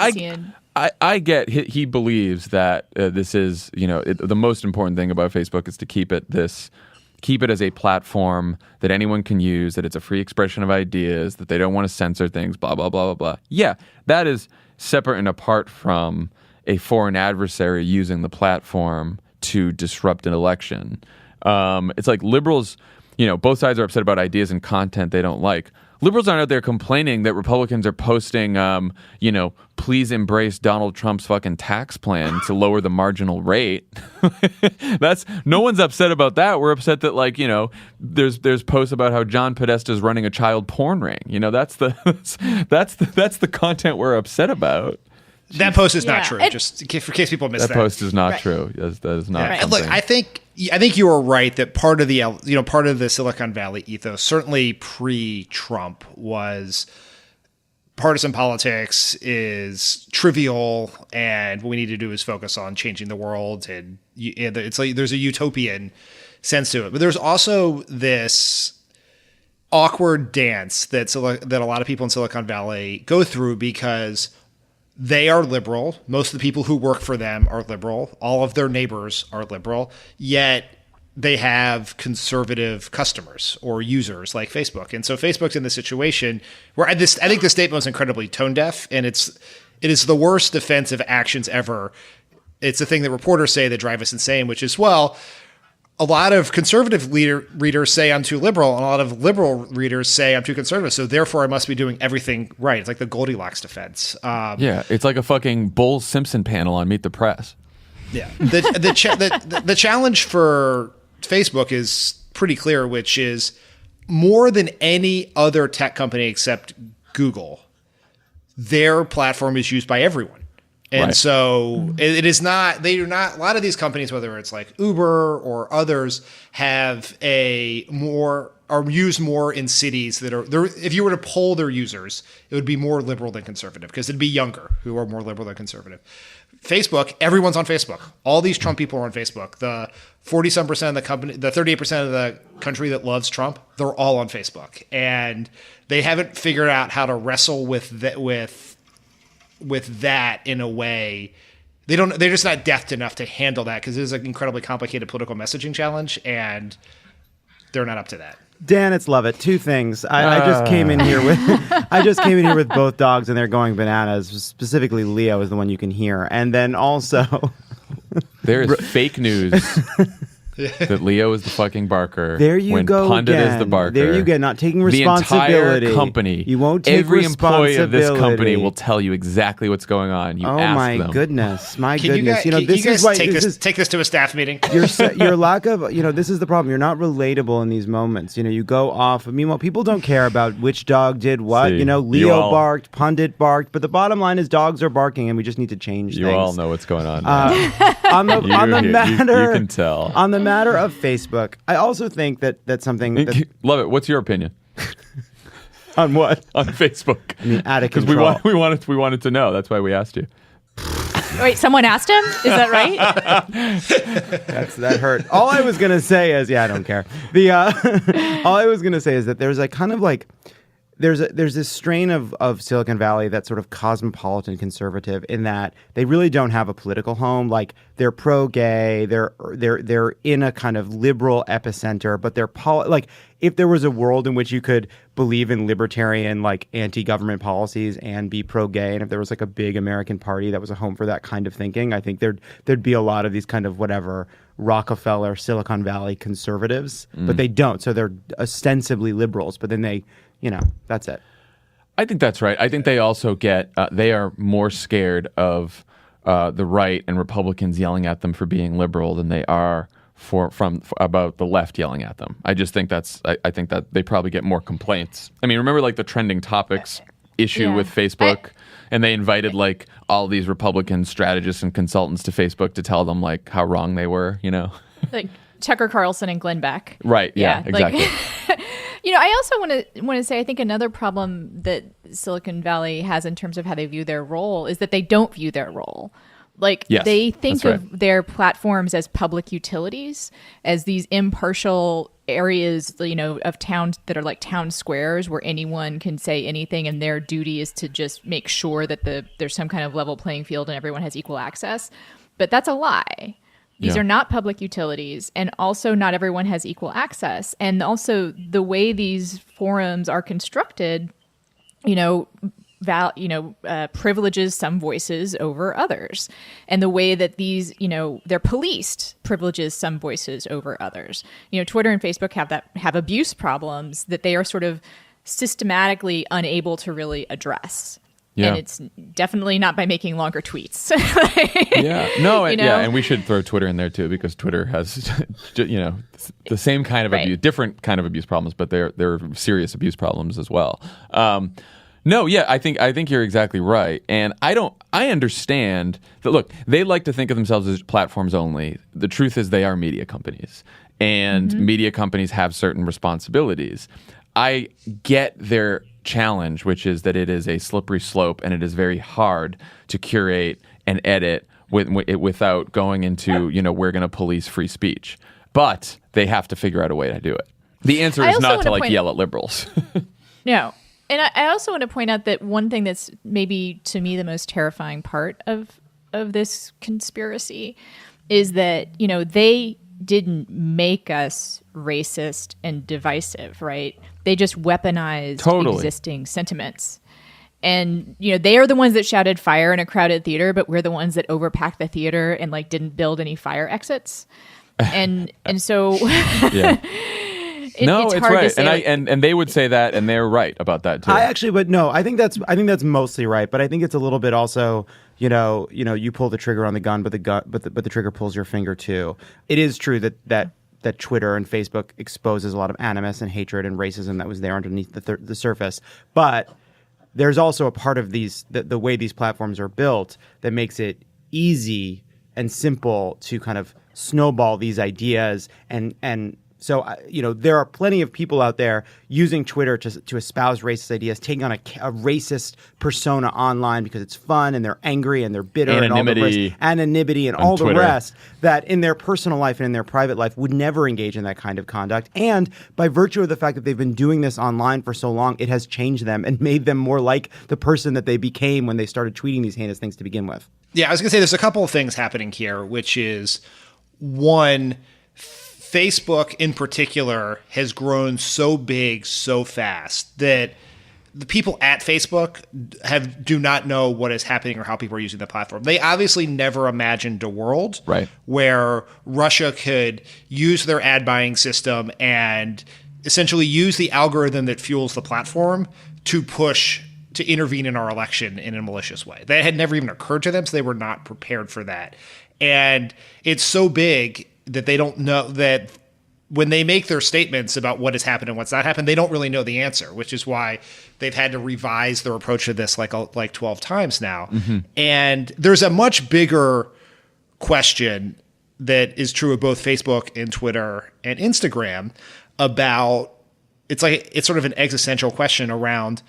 I get he believes that this is, the most important thing about Facebook is to keep it as a platform that anyone can use, that it's a free expression of ideas, that they don't want to censor things, blah, blah, blah, blah, blah. Yeah, that is separate and apart from a foreign adversary using the platform to disrupt an election. It's like liberals, both sides are upset about ideas and content they don't like. Liberals aren't out there complaining that Republicans are posting, please embrace Donald Trump's fucking tax plan to lower the marginal rate. No one's upset about that. We're upset that there's posts about how John Podesta is running a child porn ring. That's the content we're upset about. That post is not true. Just in case people missed that. That post is not true. That is not. Right. Look, I think you are right that part of the Silicon Valley ethos, certainly pre-Trump, was partisan politics is trivial, and what we need to do is focus on changing the world. And it's like there's a utopian sense to it, but there's also this awkward dance that a lot of people in Silicon Valley go through because they are liberal. Most of the people who work for them are liberal. All of their neighbors are liberal, yet they have conservative customers or users like Facebook. And so Facebook's in this situation where I think the statement was incredibly tone deaf, and it is the worst defensive actions ever. It's the thing that reporters say that drive us insane, which is, well, a lot of conservative readers say I'm too liberal, and a lot of liberal readers say I'm too conservative. So therefore, I must be doing everything right. It's like the Goldilocks defense. It's like a fucking Bull Simpson panel on Meet the Press. Yeah, the challenge for Facebook is pretty clear, which is more than any other tech company except Google, their platform is used by everyone. And right. So it is not, they do not, a lot of these companies, whether it's like Uber or others, have are used more in cities that are, if you were to poll their users, it would be more liberal than conservative because it'd be younger who are more liberal than conservative. Facebook, everyone's on Facebook. All these Trump people are on Facebook. The 40-some% of the company, the 38% of the country that loves Trump, they're all on Facebook. And they haven't figured out how to wrestle with that in a way. They're just not deft enough to handle that because it is an incredibly complicated political messaging challenge, and they're not up to that. Dan, it's love it. Two things. I just came in here with both dogs, and they're going bananas. Specifically, Leo is the one you can hear, and then also there is fake news that Leo is the fucking barker. There you when go. Pundit again. is the barker. There you go. Not taking responsibility. The entire company. You won't take every employee of this company responsibility. will tell you exactly what's going on. You oh ask my them. goodness, my Can goodness. You this guys is why take this to a staff meeting. Your lack of this is the problem. You're not relatable in these moments. You go off. Meanwhile, people don't care about which dog did what. See, Leo barked, Pundit barked, but the bottom line is dogs are barking, and we just need to change things. You all know what's going on. On the matter, you can tell. On the matter of Facebook, I also think that's something that, Love it. What's your opinion on what? on Facebook? I mean, out of Because control. we wanted to know. That's why we asked you. Wait, someone asked him? Is that right? That hurt. All I was gonna say is, I don't care. All I was gonna say is that there's like kind of like there's this strain of Silicon Valley that's sort of cosmopolitan conservative in that they really don't have a political home. Like they're pro-gay, they're in a kind of liberal epicenter, but they're like if there was a world in which you could believe in libertarian like anti-government policies and be pro-gay, and if there was like a big American party that was a home for that kind of thinking, I think there'd be a lot of these kind of whatever Rockefeller, Silicon Valley conservatives, but they don't. So they're ostensibly liberals, but then they, that's it. I think that's right. I think they also they are more scared of the right and Republicans yelling at them for being liberal than they are about the left yelling at them. I just think I think that they probably get more complaints. I mean, remember like the trending topics issue with Facebook, and they invited like all these Republican strategists and consultants to Facebook to tell them like how wrong they were, Like Tucker Carlson and Glenn Beck. Right. Yeah, exactly. I also want to say I think another problem that Silicon Valley has in terms of how they view their role is that they don't view their role. Like they think of their platforms as public utilities, as these impartial areas, of towns that are like town squares where anyone can say anything, and their duty is to just make sure that there's some kind of level playing field and everyone has equal access. But that's a lie. These are not public utilities, and also not everyone has equal access. And also the way these forums are constructed, privileges some voices over others. And the way that these, they're policed privileges some voices over others. Twitter and Facebook have abuse problems that they are sort of systematically unable to really address. Yeah. And it's definitely not by making longer tweets. And we should throw Twitter in there too, because Twitter has, the same kind of abuse, different kind of abuse problems, but they're serious abuse problems as well. I think you're exactly right, and I understand that. Look, they like to think of themselves as platforms only. The truth is, they are media companies, and media companies have certain responsibilities. I get their challenge, which is that it is a slippery slope and it is very hard to curate and edit without going into, we're going to police free speech. But they have to figure out a way to do it. The answer is not to yell at liberals. No. And I also want to point out that one thing that's maybe to me the most terrifying part of this conspiracy is that, they didn't make us racist and divisive, right? They just weaponized existing sentiments. And, they are the ones that shouted fire in a crowded theater, but we're the ones that overpacked the theater and didn't build any fire exits. And so it's right. To say, and they would say that, and they're right about that too. I think that's mostly right, but I think it's a little bit also, you pull the trigger on the gun, but the trigger pulls your finger too. It is true that Twitter and Facebook exposes a lot of animus and hatred and racism that was there underneath the surface. But there's also a part of the way these platforms are built that makes it easy and simple to kind of snowball these ideas and so, there are plenty of people out there using Twitter to espouse racist ideas, taking on a racist persona online because it's fun and they're angry and they're bitter and all the anonymity and all the rest that in their personal life and in their private life would never engage in that kind of conduct. And by virtue of the fact that they've been doing this online for so long, it has changed them and made them more like the person that they became when they started tweeting these heinous things to begin with. Yeah, I was going to say there's a couple of things happening here, which is one, Facebook in particular has grown so big so fast that the people at Facebook do not know what is happening or how people are using the platform. They obviously never imagined a world where Russia could use their ad buying system and essentially use the algorithm that fuels the platform to intervene in our election in a malicious way. That had never even occurred to them, so they were not prepared for that. And it's so big that they don't know that when they make their statements about what has happened and what's not happened, they don't really know the answer, which is why they've had to revise their approach to this like 12 times now. Mm-hmm. And there's a much bigger question that is true of both Facebook and Twitter and Instagram about it's sort of an existential question around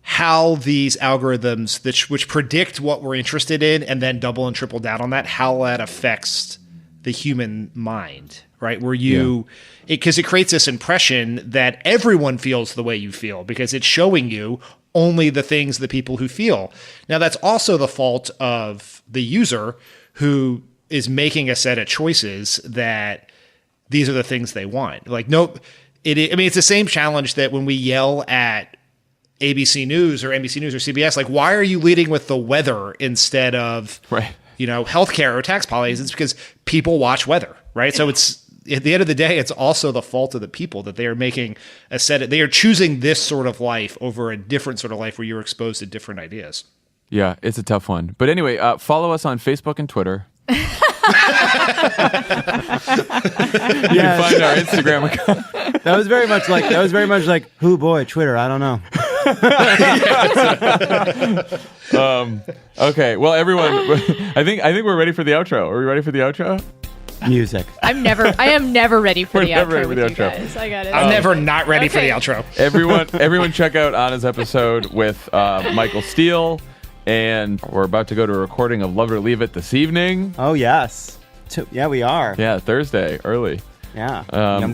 how these algorithms which predict what we're interested in and then double and triple down on that, how that affects the human mind, right? Where because it creates this impression that everyone feels the way you feel because it's showing you only the things the people who feel. Now, that's also the fault of the user who is making a set of choices that these are the things they want. Like, nope. It's the same challenge that when we yell at ABC News or NBC News or CBS, like, why are you leading with the weather instead of, healthcare or tax policies? It's because people watch weather, right? So it's, at the end of the day, it's also the fault of the people that they are making they are choosing this sort of life over a different sort of life where you're exposed to different ideas. Yeah, it's a tough one. But anyway, follow us on Facebook and Twitter. You can find our Instagram account. That was very much like, "Who boy, Twitter, I don't know." Okay, well, everyone, I think we're ready for the outro. Are we ready for the outro? Music. I am never ready for the never ready outro for with the you outro. guys. I got it. I'm never not ready for the outro. Everyone check out Ana's episode with Michael Steele. And we're about to go to a recording of Love It or Leave It this evening. Oh, yes. Yeah, we are. Yeah, Thursday, early. Yeah.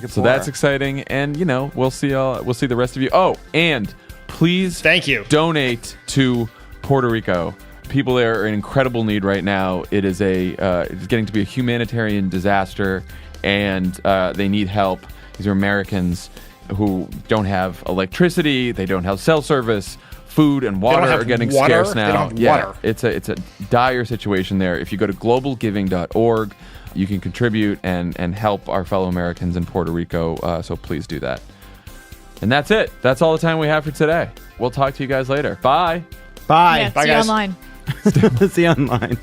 So that's exciting. And, we'll see the rest of you. Oh, and please thank you. Donate to Puerto Rico. People there are in incredible need right now. It is it's getting to be a humanitarian disaster, and they need help. These are Americans who don't have electricity. They don't have cell service. Food and water are getting scarce now. They don't have water. It's a dire situation there. If you go to globalgiving.org, you can contribute and help our fellow Americans in Puerto Rico. So please do that. And that's it. That's all the time we have for today. We'll talk to you guys later. Bye. Bye. Yeah, Bye, see you guys. online. See you online.